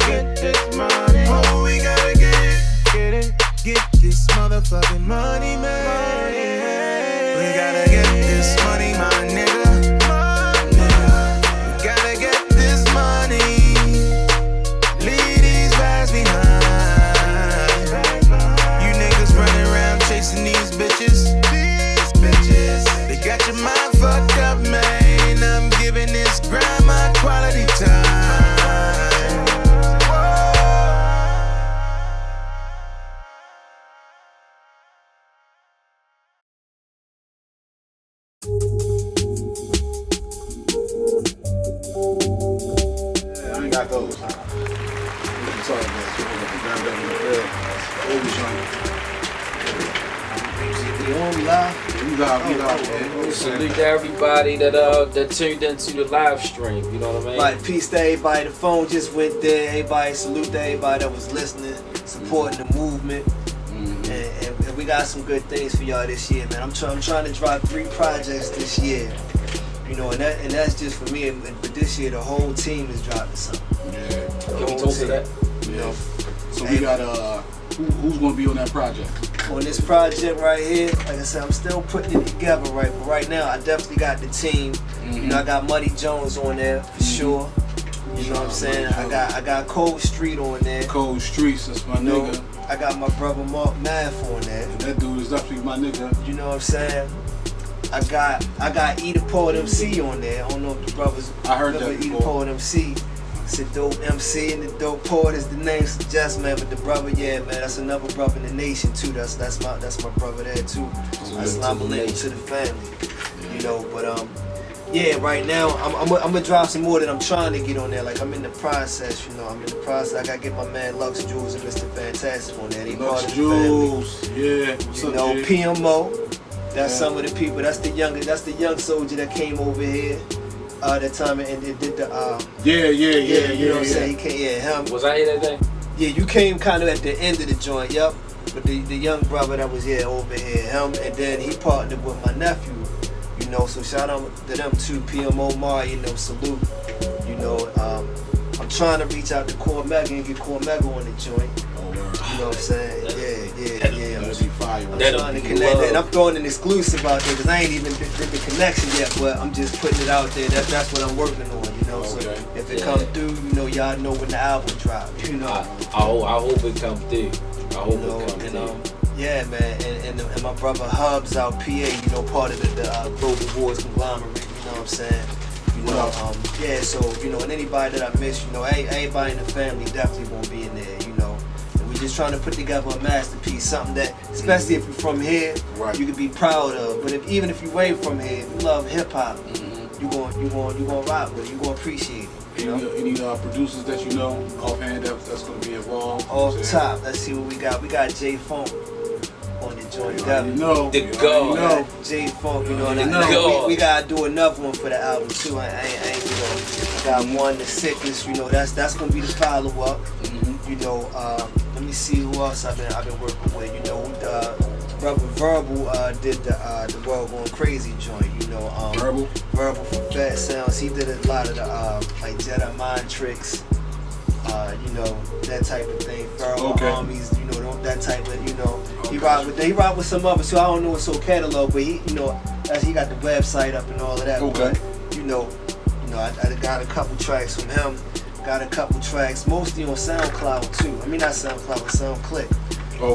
get this money. Oh, we gotta get this motherfucking money, man. We gotta get this money, my nigga. Salute to everybody that tuned into the live stream, you know what I mean? Like, peace to everybody. The phone just went there. Everybody, salute to everybody that was listening, supporting the movement. And we got some good things for y'all this year, man. I'm trying to drop 3 projects this year. You know, and that's just for me. But this year, the whole team is dropping something. Yeah. Can we talk to that? You know. So we got who's gonna be on that project? On this project right here, like I said, I'm still putting it together, right? But right now, I definitely got the team. You know, I got Muddy Jones on there for sure. You know what I'm saying? I got Cold Street on there. Cold Streets, that's my nigga. I got my brother Matth on there. And that dude is definitely my nigga. You know what I'm saying? I got E the Poet MC on there. I don't know if the brothers I heard remember that E the before. Poet MC. It's a dope MC and the dope poet is the name suggests, man. But the brother, yeah, man, that's another brother in the nation too. That's my brother there too. Assalamu alaikum to the family. You know, but yeah, right now I'm gonna drop some more that I'm trying to get on there. Like I'm in the process, you know. I'm in the process. I gotta get my man Lux Jules and Mr. Fantastic on there. They part of the Jules, yeah. What's you up, know, Jay? PMO. That's some of the people. That's the young soldier that came over here that time and did the Yeah. You know what I'm saying? He came, him. Was I here that day? Yeah, you came kind of at the end of the joint, yup. But the young brother that was here over here, him, and then he partnered with my nephew. You know, so shout out to them too, PMO Mar, you know, salute. You know, I'm trying to reach out to Cormega and get Cormega on the joint. You know what I'm saying? Yeah. I'm trying to connect that. And I'm throwing an exclusive out there because I ain't even did the connection yet, but I'm just putting it out there. That's what I'm working on, you know. So if it comes through, you know, y'all know when the album drops, you know. I hope it comes through. I hope it comes through. Yeah, man, and my brother Hubs out PA, you know, part of the Global Wars conglomerate, you know what I'm saying? You know, yeah, so, you know, and anybody that I miss, you know, everybody in the family definitely gonna be in there, you know. And we just trying to put together a masterpiece, something that, especially if you're from here, you can be proud of. But even if you ain't from here, if you love hip hop, you gonna rock with it, you gonna appreciate it. You know? Any producers that you know offhand that's gonna be involved? Off top, let's see what we got. We got J Funk on the joint. The God. J Funk, you know, and we gotta do another one for the album too. I ain't you know, I got one, The Sickest, you know, that's gonna be the follow up. You know, let me see who else I've been working with. You know, brother Verbal did the World Going Crazy joint. You know, Verbal from Fat Sounds. He did a lot of the like Jedi Mind Tricks. You know, that type of thing. Pharaoh Armies, you know, that type of, you know. He rocked with some others, so I don't know what's so catalog, but he, you know, he got the website up and all of that. But you know, I got a couple tracks from him. Got a couple tracks, mostly on SoundCloud too. I mean, not SoundCloud, but SoundClick.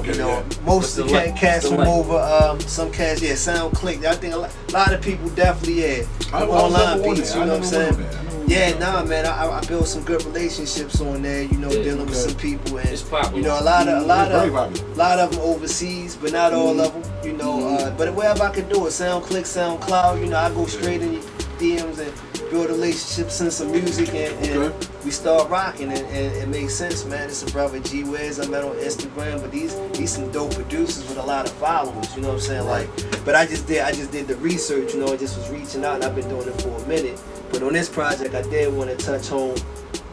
You know, most of the cats from over, some cats, SoundClick. I think a lot of people definitely, online beats, you know what I'm saying? Yeah, nah, man, I built some good relationships on there, you know, dealing with some people, and you know, a lot of them overseas, but not all of them, you know. But wherever I can do it, SoundClick, SoundCloud, you know, I go straight in your DMs and build relationships, send some music, and we start rocking, and it makes sense, man. It's a brother G Wiz I met on Instagram, but he's some dope producers with a lot of followers, you know what I'm saying? Like, but I just did the research, you know, I just was reaching out, and I've been doing it for a minute. But on this project, I did want to touch home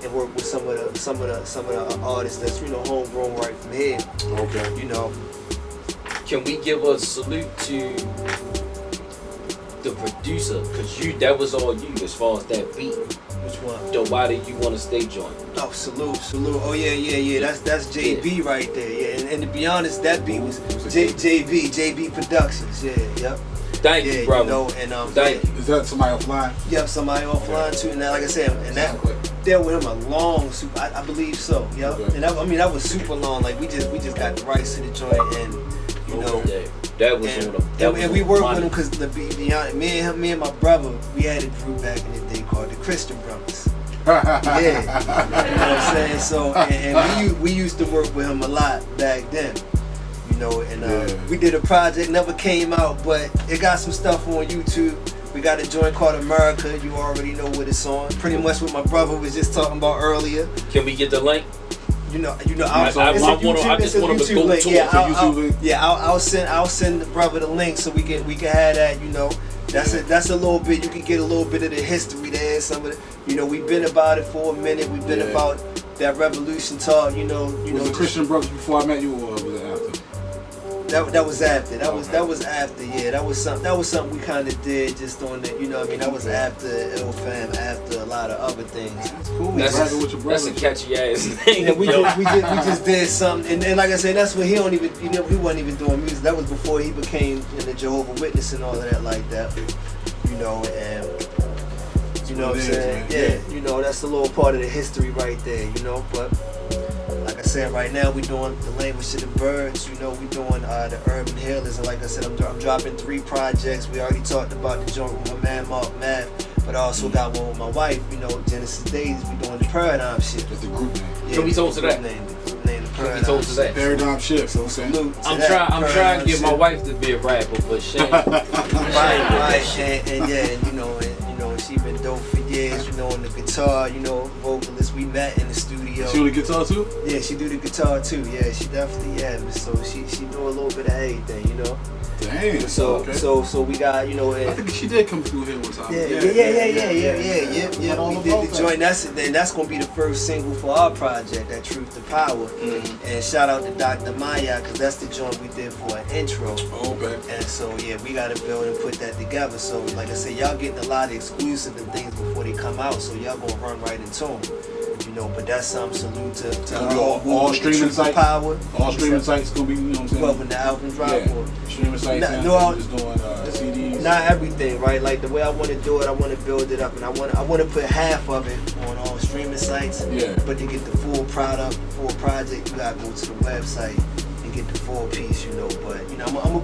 and work with some of the artists that's, you know, homegrown right from here. You know. Can we give a salute to the producer? Cause that was all you as far as that beat. Which one? The Why Do You Wanna Stay joint. Oh, salute. Oh yeah. That's JB right there. Yeah, and to be honest, that beat was JB Productions. Yep. Thank you, brother. You know, and thank you. Is that somebody offline? Yep, somebody offline too. And like I said, and that there with him a long, I believe so. Yep. And that was super long. Like we just got the rights to the joint, and you know. That was on them. And we worked with him because me and my brother, we had a group back in the day called the Christian Brothers. You know what I'm saying? So and we used to work with him a lot back then. You know, and we did a project, never came out, but it got some stuff on YouTube. We got a joint called America. You already know what it's on. Pretty much what my brother was just talking about earlier. Can we get the link? I just want to go to it. I'll send the brother the link so we can have that. You know, that's a little bit. You can get a little bit of the history there. Some of the, you know, we've been about it for a minute. We've been about that revolution talk. You know. Was the Christian Brothers before I met you, or was it after? That was after. That was after. Yeah, that was something we kind of did just on the. You know what I mean? That was after Ill Fam, after a lot of other things. That's cool. That's a catchy ass name. Yeah, we just did something, and like I said, that's what he don't even. You know, he wasn't even doing music. That was before he became the Jehovah's Witness and all of that like that. You know, and you know what I'm saying? Yeah, you know, that's a little part of the history right there. You know, but. Like I said, right now we doing the language of the birds. You know, we doing the urban healers, and like I said, I'm dropping 3 projects. We already talked about the joint with my man Matth, but I also got one with my wife. You know, Genesis Days. We doing the Paradigm Shift. That's the group name. Yeah, Can we told to that? Paradigm Shift. So salute. I'm trying to get my wife to be a rapper, but she ain't. right, and yeah, and you know, she been dope for years. You know, on the guitar, you know, vocalist. We met in the studio. She do the guitar too? Yeah, she do the guitar too. Yeah, she definitely So she do a little bit of everything, you know. Damn. So okay. so we got, you know. I think she did come through here one time. Yeah. We did the joint. That's gonna be the first single for our project, that Truth to Power. Mm-hmm. And shout out to Dr. Maya, because that's the joint we did for an intro. Oh, okay. And so yeah, we gotta build and put that together. So like I said, y'all getting a lot of exclusive and things before they come out. So y'all gonna run right into them. You know, but that's some salute to all streaming sites. Power. All streaming sites gonna be, you know what I'm saying? Well, when the album drop, or streaming sites. Just doing CDs. Not everything, right? Like the way I want to do it, I want to build it up, and I want to put half of it on all streaming sites. Yeah. But to get the full product, full project, you gotta go to the website and get the full piece, you know. But you know, I'm gonna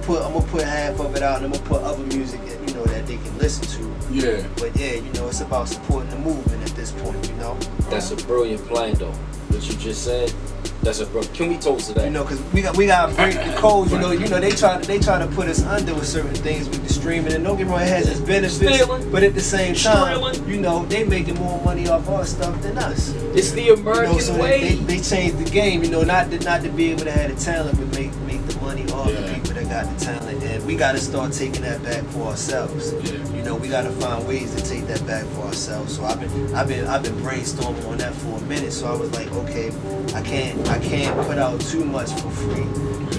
put half of it out, and I'm gonna put other music that, you know, that they can listen to. Yeah. But yeah, you know, it's about supporting the movement at this point, you know. That's a brilliant plan, though. What you just said. That's a bro. Can we toast to that? You know, cause we gotta break the code. You know, they try to put us under with certain things with the streaming, and don't get me wrong, it has its benefits. But at the same time, you know, they making more money off our stuff than us. It's the American way. They changed the game. You know, not to be able to have the talent, but make the money off the people that got the talent. And we gotta start taking that back for ourselves. You know, we gotta find ways to take that back for ourselves. So I've been brainstorming on that for a minute. So I was like, okay, I can't put out too much for free,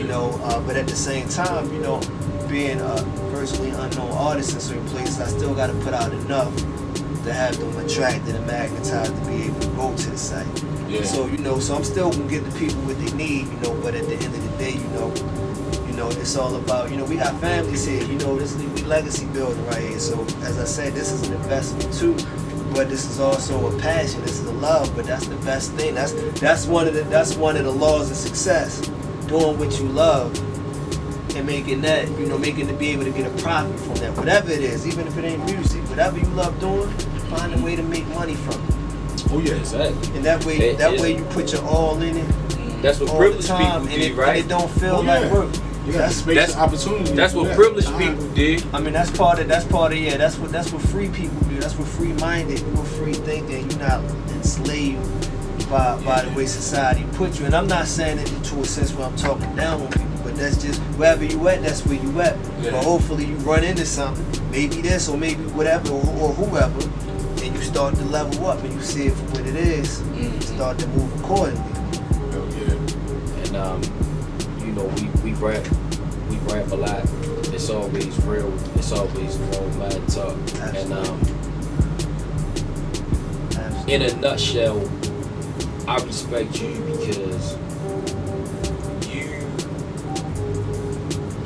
you know, but at the same time, you know, being a virtually unknown artist in certain places, I still got to put out enough to have them attracted and magnetized to be able to go to the site. Yeah. So, you know, so I'm still going to give the people what they need, you know, but at the end of the day, you know, it's all about, you know, we got families here, you know, this is we legacy building right here. So, as I said, this is an investment too. But this is also a passion. This is a love. But that's the best thing. That's one of the laws of success. Doing what you love and making that, you know, making to be able to get a profit from that. Whatever it is, even if it ain't music, whatever you love doing, find a way to make money from it. Oh yeah, exactly. And that way you put your all in it. That's what privileged people do, right? And it don't feel like work. That's opportunity. That's what privileged people did. I mean, that's part of that's what free people do. That's what free-minded, you're free thinking. You're not enslaved by the way society put you. And I'm not saying it to a sense where I'm talking down on people, but that's just wherever you at, that's where you at. Yeah. But hopefully you run into something, maybe this or maybe whatever or whoever, and you start to level up and you see it for what it is, and start to move accordingly. And you know, we rap a lot. It's always real. It's always grown man talk. Absolutely. And in a nutshell, I respect you because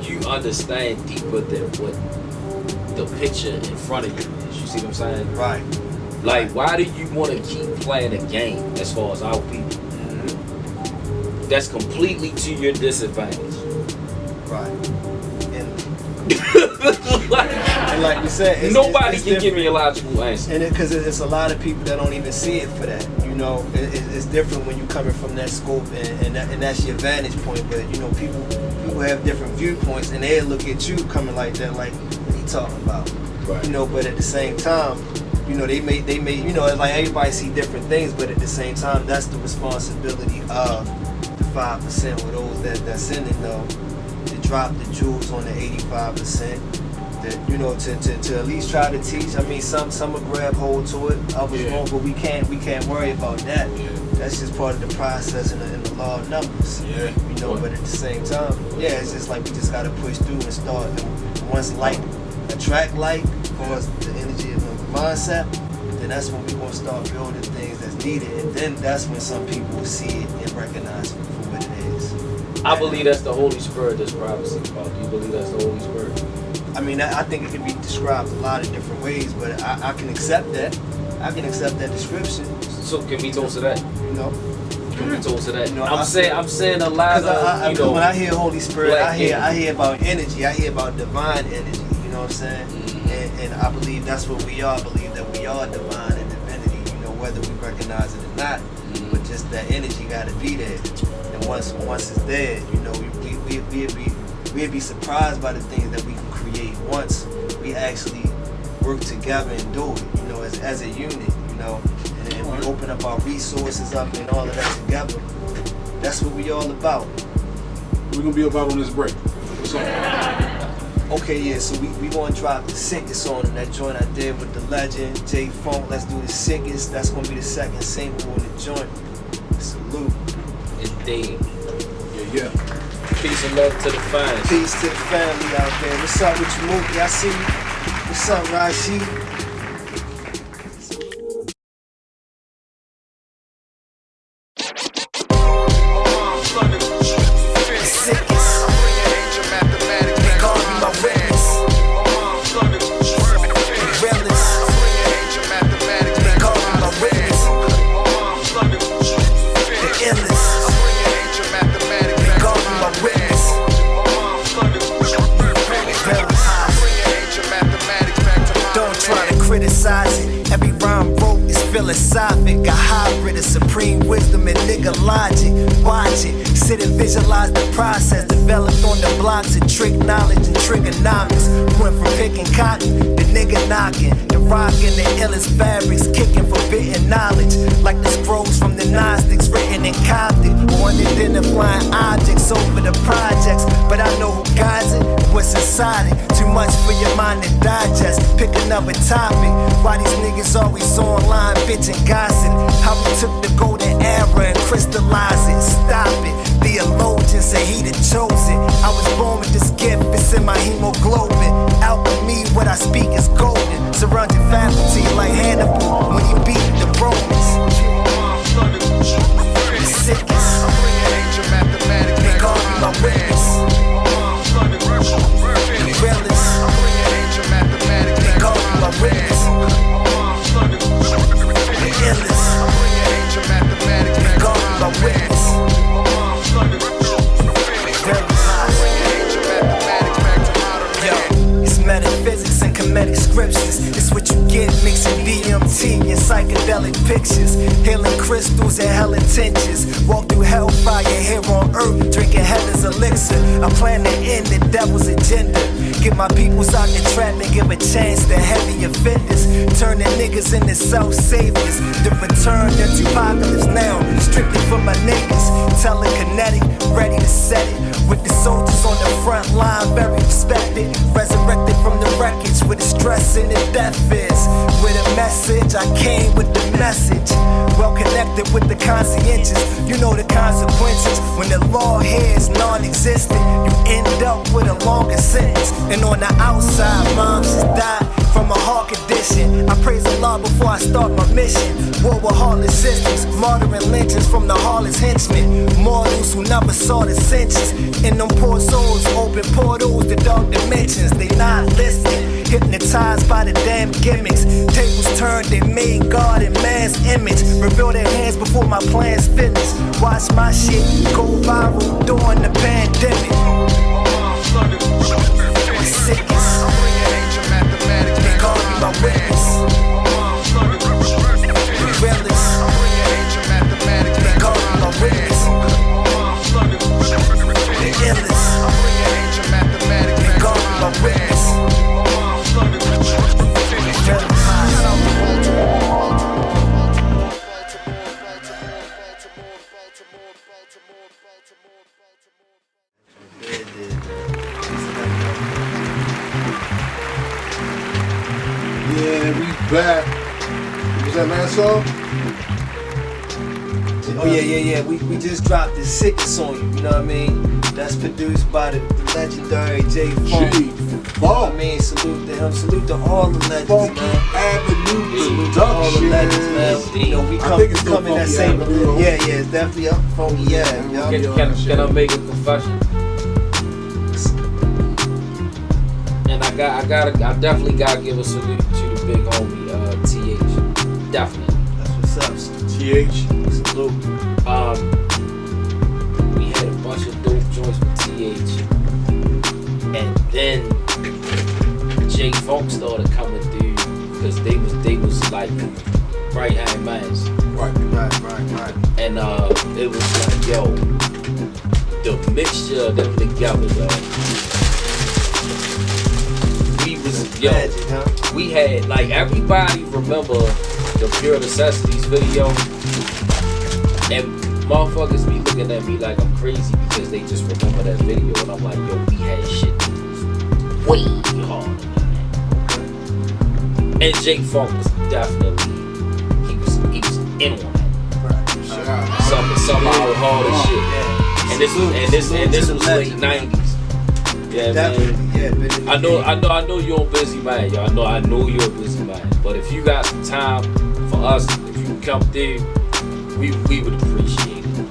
you understand deeper than what the picture in front of you is. You see what I'm saying? Right. Like, why do you want to keep playing a game as far as our people? That's completely to your disadvantage. Right. And like you said, nobody can give me a logical answer. And because it's a lot of people that don't even see it for that. You know, it's different when you're coming from that scope, and that's your vantage point. But you know, people have different viewpoints, and they look at you coming like that, like what are you talking about? Right. You know, but at the same time, you know, they may, you know, it's like everybody see different things, but at the same time, that's the responsibility of the 5% or those that's in it, though, to drop the jewels on the 85%, that, you know, to at least try to teach. I mean, some will grab hold to it, others won't, but we can't worry about that. That's just part of the process and the law of numbers. You know, but at the same time, it's just like we just gotta push through and start. And once light attract light, or the energy of the mindset, then that's when we're gonna start building things that's needed. And then that's when some people will see it and recognize it for what it is. I believe that's the Holy Spirit that's prophecy about. Do you believe that's the Holy Spirit? I mean, I think it can be described a lot of different ways, but I can accept that. I can accept that description. So can we toast to that? You know? Can we toast to that? You know, I'm saying a lot of, you know. When I hear Holy Spirit, I energy. hear about energy. I hear about divine energy. You know what I'm saying? And I believe that's what we are. I believe that we are divine and divinity. You know, whether we recognize it or not, but just that energy got to be there. And once it's there, you know, we'd be surprised by the things that we can create once we actually work together and do it. You know, as a unit. You know, and we open up our resources up and all of that together. That's what we all about. What we gonna be about on this break? What's up? Okay, yeah, so we gonna drop the sickest on him. That joint I did with the legend, J Funk. Let's do the sickest. That's gonna be the second single on the joint. Salute. Indeed. Yeah. Peace and love to the fans. Peace to the family out there. What's up with you, Mookie? I see you. What's up, Rashid? Philosophic, a hybrid of supreme wisdom and nigga logic. Watch it, sit and visualize the process. Developed on the blocks of trick knowledge and trigonomics. Went from picking cotton to nigga knocking, the rocking the illest fabrics, kicking forbidden knowledge. Like the scrolls from the Gnostics written in Coptic. On identifying objects over the projects. But I know who guides it, what's inside it. Too much for your mind to digest. Pick another topic. Why these niggas always online bitchin' gossip? How we took the golden era and crystallized it. Stop it. Theologians say he the chosen. I was born with this gift, it's in my hemoglobin. Alchemy, what I speak is golden. Surrounding faculty like Hannibal when he beat the Romans. The sickest. They call me my witness. The realest. They call me my witness. The illest. They call me my witness. Yo, it's metaphysics and comedic scriptures. It's what you get mixing DMT and psychedelic pictures. Healing crystals and hell intentions. Walk through hellfire here on earth, drinking heaven's elixir. I plan to end the devil's agenda. Get my peoples out the trap and give a chance to heavy offenders. Turning niggas into self-saviors. The return to apocalypse now, strictly for my niggas. Telekinetic, ready to set it. With the soldiers on the front line, very respected. Resurrected from the wreckage with the stress and the death is. With a message, I came with the message. Well connected with the conscientious. You know the consequences. When the law here is non-existent, you end up with a longer sentence. And on the outside, moms just died from a heart condition. I praise Allah before I start my mission. War with heartless systems, martyring lynchings from the heartless henchmen. Mortals who never saw the senses. In them poor souls, open portals to dark dimensions. They not listening, hypnotized by the damn gimmicks. Tables turned, they made God in man's image. Reveal their hands before my plans finish. Watch my shit go viral during the pandemic. The sickest. They call me my witness. The realest. They call me my witness. The illest. They call me my witness. back. Was that last song? Oh yeah. We just dropped the sickest on you. You know what I mean? That's produced by the legendary J Funk. You know what I mean? Salute to him. Salute to all the legends, Funky man. Avenue Salute to all the legends, man. You know, we come in that same. Yeah, it's definitely up Funky. Yeah. Can I make a confession? And I definitely gotta give a salute to the big homie TH. Definitely. That's what's up. TH. Salute. We had a bunch of dope joints with TH, and then J Funk started coming through because they was like right hand mans. Right. And it was like, yo, the mixture of them together, though. We had, like, everybody remember the Pure Necessities video, and motherfuckers be looking at me like I'm crazy because they just remember that video, and I'm like, yo, we had shit that was way harder than that. And J Funk was definitely, he was in on that. Somehow hard as shit. And this was late 90s. Yeah, man. I know you're a busy man, yo. I know you're a busy man. But if you got some time for us, if you can come through, we would appreciate it.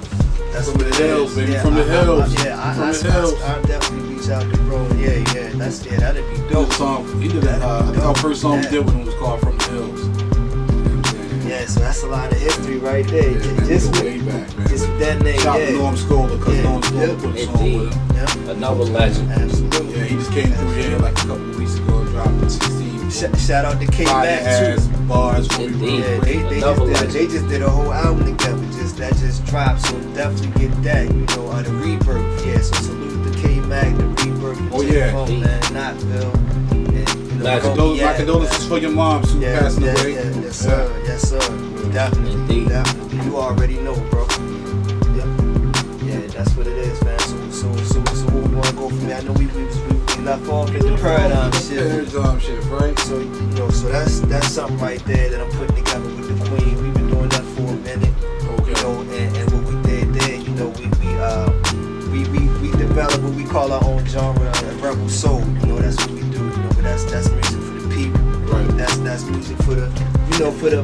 That's from the hills, baby. From the hills. I'll definitely reach out to bro. Yeah. That'd be dope. He did that. I think our first song we did with him was called From the Hills. Yeah, so that's a lot of history right there. Just way back, man. Just that name. Shout out to Norm Scholar, because Norm Scholar put a song with him. Another legend. Absolutely. Yeah, he just came through here like a couple of weeks ago and dropped 16. Shout out to K-Mac too. Bars. Yeah, they just did a whole album together. That just dropped, so definitely get that. You know, the Rebirth. Yeah, so salute to K-Mac, the Rebirth. Oh yeah, Funk, man, Knoxville. My condolences for your mom who passing away. Yes sir. Definitely. You already know, bro. Yep. Yeah, that's what it is, man. So where we wanna go from there? I know we left off at the paradigm shit. Paradigm shit, right? So so that's something right there that I'm putting together with the Queen. We've been doing that for a minute. Okay. You know, and what we did there, you know, we developed what we call our own genre, rebel soul. You know, that's what we do. You know, but that's music for the people. Right. That's music for the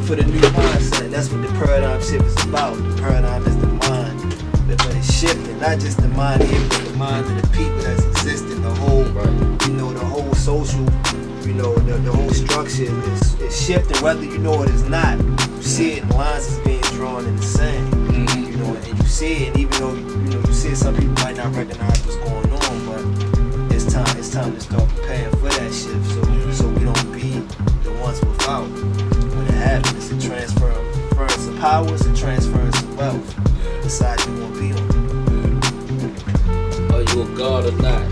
for the new mindset. That's what the paradigm shift is about. The paradigm is the mind, but it's shifting. Not just the mind here, but the mind of the people that's existing. The whole, the whole social, the whole structure is shifting. Whether you know it is not, you see it in lines is being drawn in the sand. You know, and you see it, even though you see it, some people might not recognize what's going on, but it's time to start preparing for that shift, so we don't be the ones without. When it happens, it's a transference of power, it's a transference of wealth. Decide you want to be on. Are you a god or not?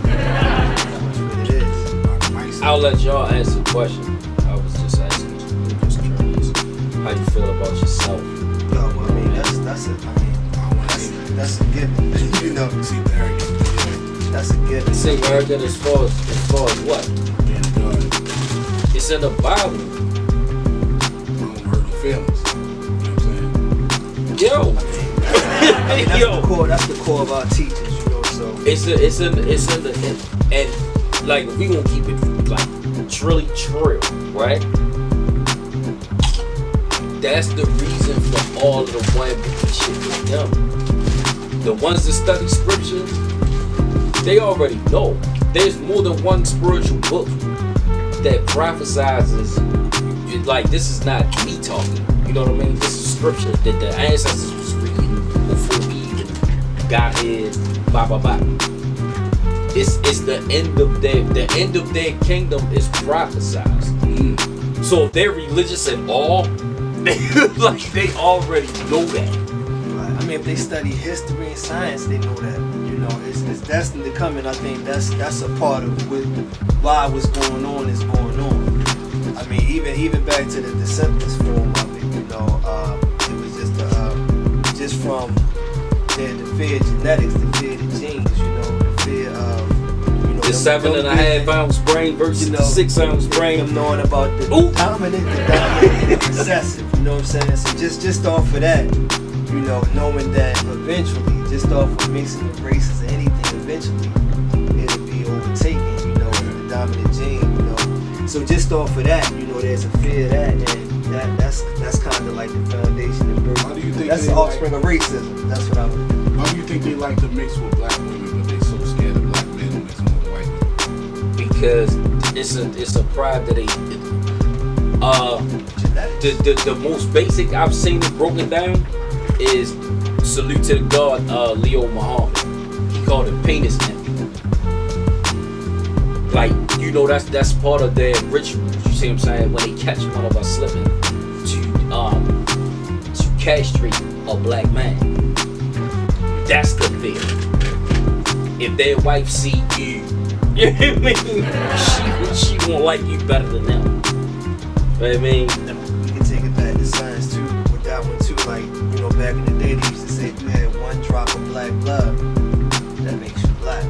That's what it is. I'll let y'all answer the question. I was just asking. I'm just curious. How you feel about yourself? Yo, well, I mean, that's a given. You know, that's a given. Say arrogant as far as what? It's in the Bible. I don't hurt no feelings. You know what I'm saying? Yo. That's the core of our teachings, you know. So it's in the and like we gonna keep it like truly true, right? That's the reason for all of the one shit with them. The ones that study scripture, they already know. There's more than one spiritual book that prophesizes. Like, this is not me talking. You know what I mean? This is scripture that the ancestors was reading before we even got here. Blah blah blah. It's the end of their kingdom is prophesized. So if they're religious at all, like they already know that. I mean, if they study history and science, they know that. You know, it's destined to come, and I think that's a part of why what's going on is going on. I mean, even back to the simplest form of it, you know, it was just from the fear of genetics, the fear of the genes, you know, the fear of, 7.5 ounce brain versus the 6 ounce brain. I'm knowing about the dominant and excessive. You know what I'm saying? So just off of that, you know, knowing that eventually, just off of mixing the races or anything, eventually it'll be overtaken. You know, the dominant gene. You know, so just off of that, you know, there's a fear of that, and that's kind of like the foundation and birth. Why do you think that's the offspring of racism? That's what I'm. Why do you think they like to mix with black women, but they so scared of black men mixing with white women? Because it's a pride that they the most basic I've seen it broken down is salute to the god Leo Muhammad. He called it penis envy. Like, you know, that's part of their rituals. You see what I'm saying? When they catch one of us slipping to castrate a black man. That's the thing. If their wife see you, you know what I mean? She won't like you better than them. You know what I mean? You can take it back to science too, with that one too. Like, you know, back in the day, they used to say if you had one drop of black blood, that makes you black.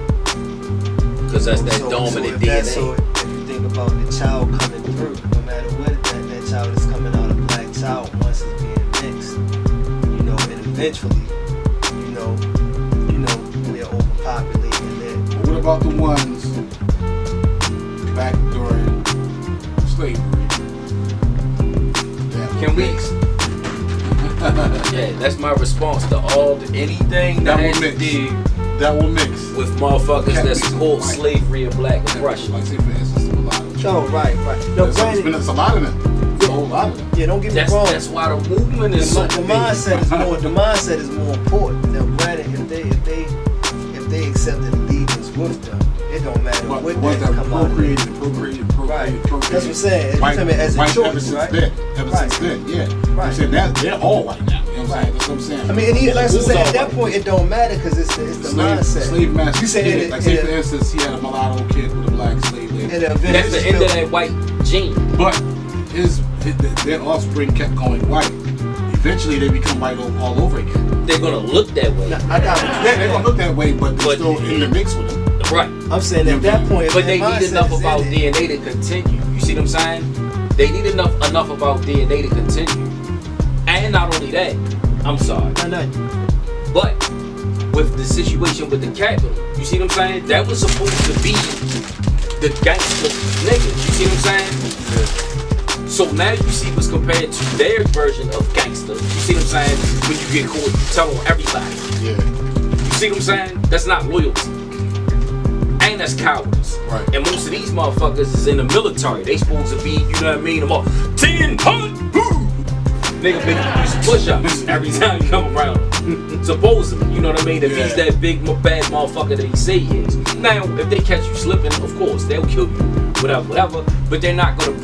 Because that's that dominant DNA. So if you think about the child coming through, no matter what, that child is coming out a black child once it's being mixed, you know, and eventually, you know, they're overpopulating that. But what about the ones back during slavery? Can we? Yeah, that's my response to anything that has to do that will mix with motherfuckers that's called slavery and black oppression. Like, say for instance, a lot of Oh, right. No, there's a lot of them. There's a whole lot of them. Yeah, don't get me wrong. That's why the movement is the mindset is more. The mindset is more important. Now, granted, if they accepted allegiance with them, it don't matter what they come out. Procreated. Right. That's what I'm saying. White, as a choice, ever right? since then, yeah. Right. I'm saying that they're all white now. You know what I'm saying? That's what I'm saying. I mean, and like I said, at that point, it don't matter because it's the mindset. Slave master. You say like, say for instance, he had a mulatto kid with a black slave lady. That's the end of that white gene. But their offspring kept going white. Eventually, they become white all over again. They're gonna look that way. They're gonna look that way, but they're still in the mix with them. Right. I'm saying at that point, but they need enough about DNA to continue. You see what I'm saying? They need enough about DNA to continue. And not only that, I'm sorry. But with the situation with the capital, you see what I'm saying? That was supposed to be the gangster niggas. You see what I'm saying? So now you see what's compared to their version of gangster. You see what I'm saying? When you get caught, you tell on everybody. Yeah. You see what I'm saying? That's not loyalty. And that's cowardice. Right. And most of these motherfuckers is in the military. They supposed to be, you know what I mean, about 10 hunt, boo! Nigga been using push-ups every time you come around him. Supposedly, you know what I mean? If he's that big, bad motherfucker that he say he is. Now, if they catch you slipping, of course, they'll kill you, whatever. But they're not gonna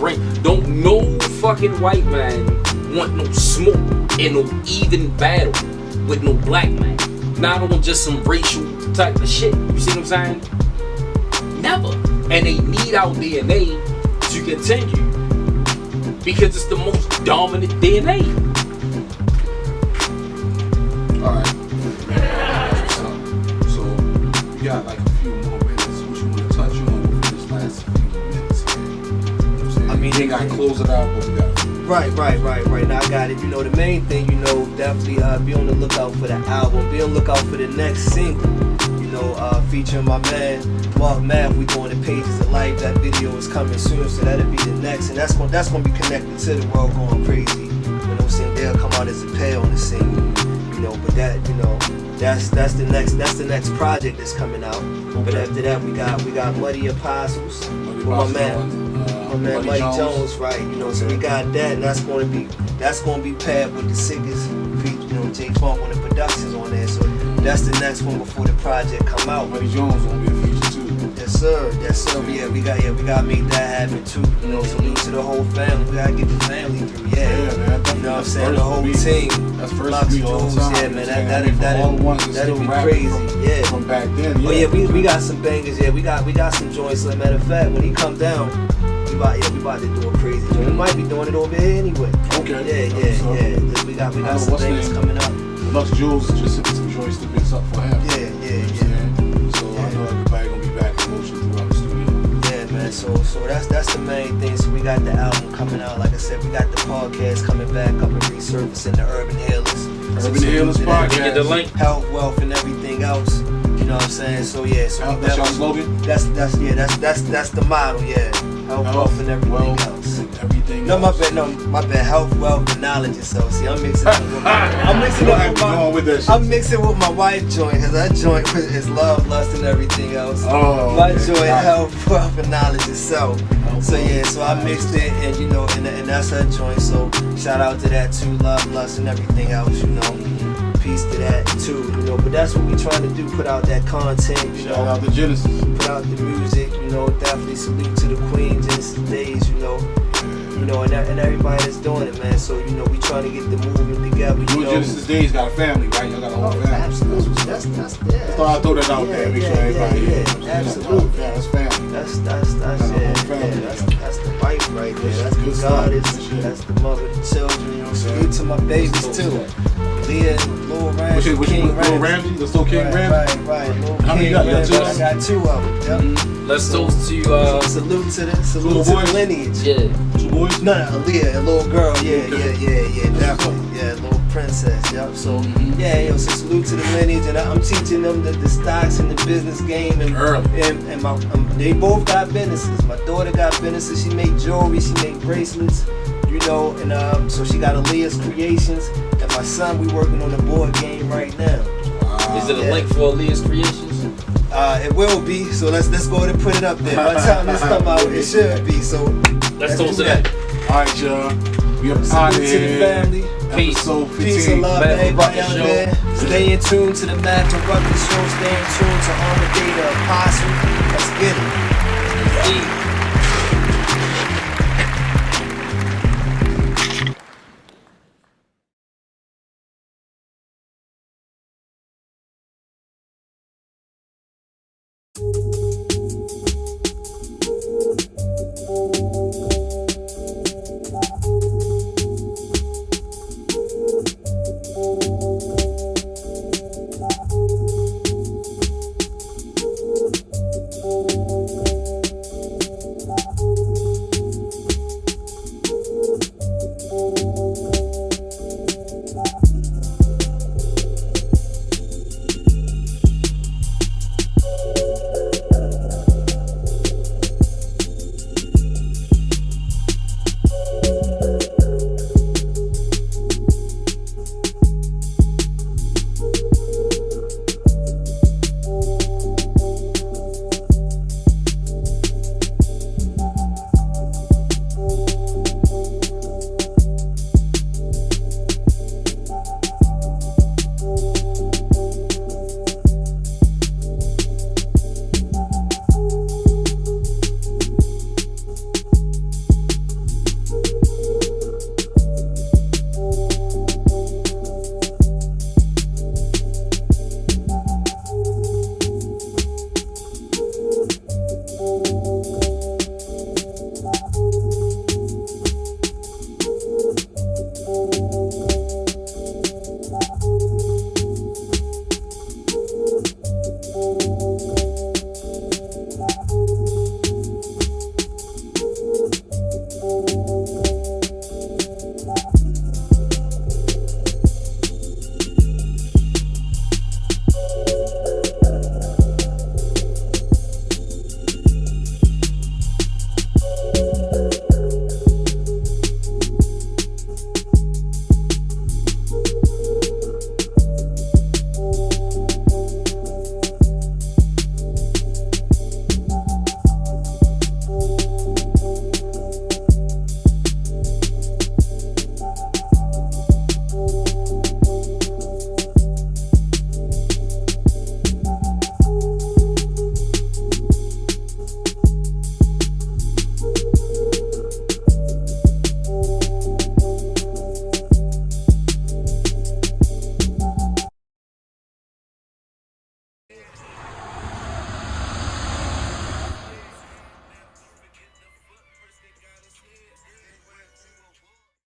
don't no fucking white man want no smoke and no even battle with no black man. Not on just some racial type of shit. You see what I'm saying? Never. And they need our DNA to continue because it's the most dominant DNA. Alright. So, we got like a few more minutes. What you want to touch on for this last few minutes here? You know what I'm saying? I mean, they got to close it out, but we got to. Right. Now I got it. You know, the main thing, you know, definitely be on the lookout for the album. Be on the lookout for the next single. You know, featuring my man Matth. We going to Pages of Life. That video is coming soon, so that'll be the next, and that's gonna be connected to the world going crazy. You know what I'm saying? They'll come out as a pair on the scene. You know, but that, you know, that's the next project that's coming out. Okay. But after that, we got Muddy Apostles with my man Muddy Jones, right? You know, so we got that, and that's gonna be paired with the sickest, you know, J Funk when the production's on there. So that's the next one before the project come out. Muddy Jones gonna be a feature too. Yes sir. Yeah, we gotta make that happen too. You know, salute to the whole family. We gotta get the family through. Yeah, man. You know what I'm saying? The whole team. That's first week all the time. Yeah, man. That'll be crazy. Yeah. From back then. Yeah. Oh yeah, we got some bangers. Yeah, we got some joints. So, matter of fact, when he come down, we about to do a crazy joint. We might be doing it over here anyway. Okay. Yeah. We got some bangers coming up. Lux Jules just sent some joints to mix up for him. Yeah. So I know everybody gonna be back in motion throughout the studio. the main thing. So we got the album coming out. Like I said, we got the podcast coming back up and resurfacing the Urban Healers. Urban Healers podcast. Get the link. Health, wealth, and everything else. You know what I'm saying? So yeah, so That's your slogan? That's the model, yeah. Health, wealth, and everything else. Everything No, else. my bad. Health, wealth, and knowledge and so. See, I'm mixing up with I'm mixing with my wife joint, cause that joint is love, lust, and everything else. Oh, my okay. joint, health, wealth, and knowledge and so. So yeah, so I mixed it, and you know, and that's her joint. So shout out to that too, love, lust, and everything else. You know. Peace to that too, you know, but that's what we trying to do, put out that content, you know. Shout out to Genesis. Put out the music, you know, definitely salute to the Queen, Genesis Days, you know, and everybody that's doing it, man. So, you know, we trying to get the movement together, you know. Genesis Days got a family, right? Y'all got a whole family. Absolutely, that's So I throw that out there, make sure everybody hears. Absolutely. Yeah, that's family. That's the wife right there. That's the goddess, that's the mother of the children, you know. Salute to my babies too. Leah, Lil Ramsey, King Ramsey. Lil Ramsey, the Soul King Ramsey? Right. Lil How many King you got? You got Ramsey. two? I got 2 of them. Yep. Let's toast to Salute to Little the boys? lineage. yeah. 2 boys? No, Aaliyah, a little girl. Yeah, definitely. Yeah, little princess. Yep. So so salute to the lineage, and I'm teaching them the stocks and the business game, and Early. and my they both got businesses. My daughter got businesses. She make jewelry. She make bracelets. You know, and so she got Aaliyah's Creations, and my son, we working on the board game right now. Is it a link for Aaliyah's Creations? It will be. So let's go ahead and put it up there. By the time this come out, it should be. So Let's toast do to that. Alright, y'all. We up out of Salute to the here. family. Peace. Episode 15. Peace and love to Matth and everybody RuckuS out show. there. Stay in tune to the Matth and RuckuS show. Stay in tune to Amadaye the Apostle.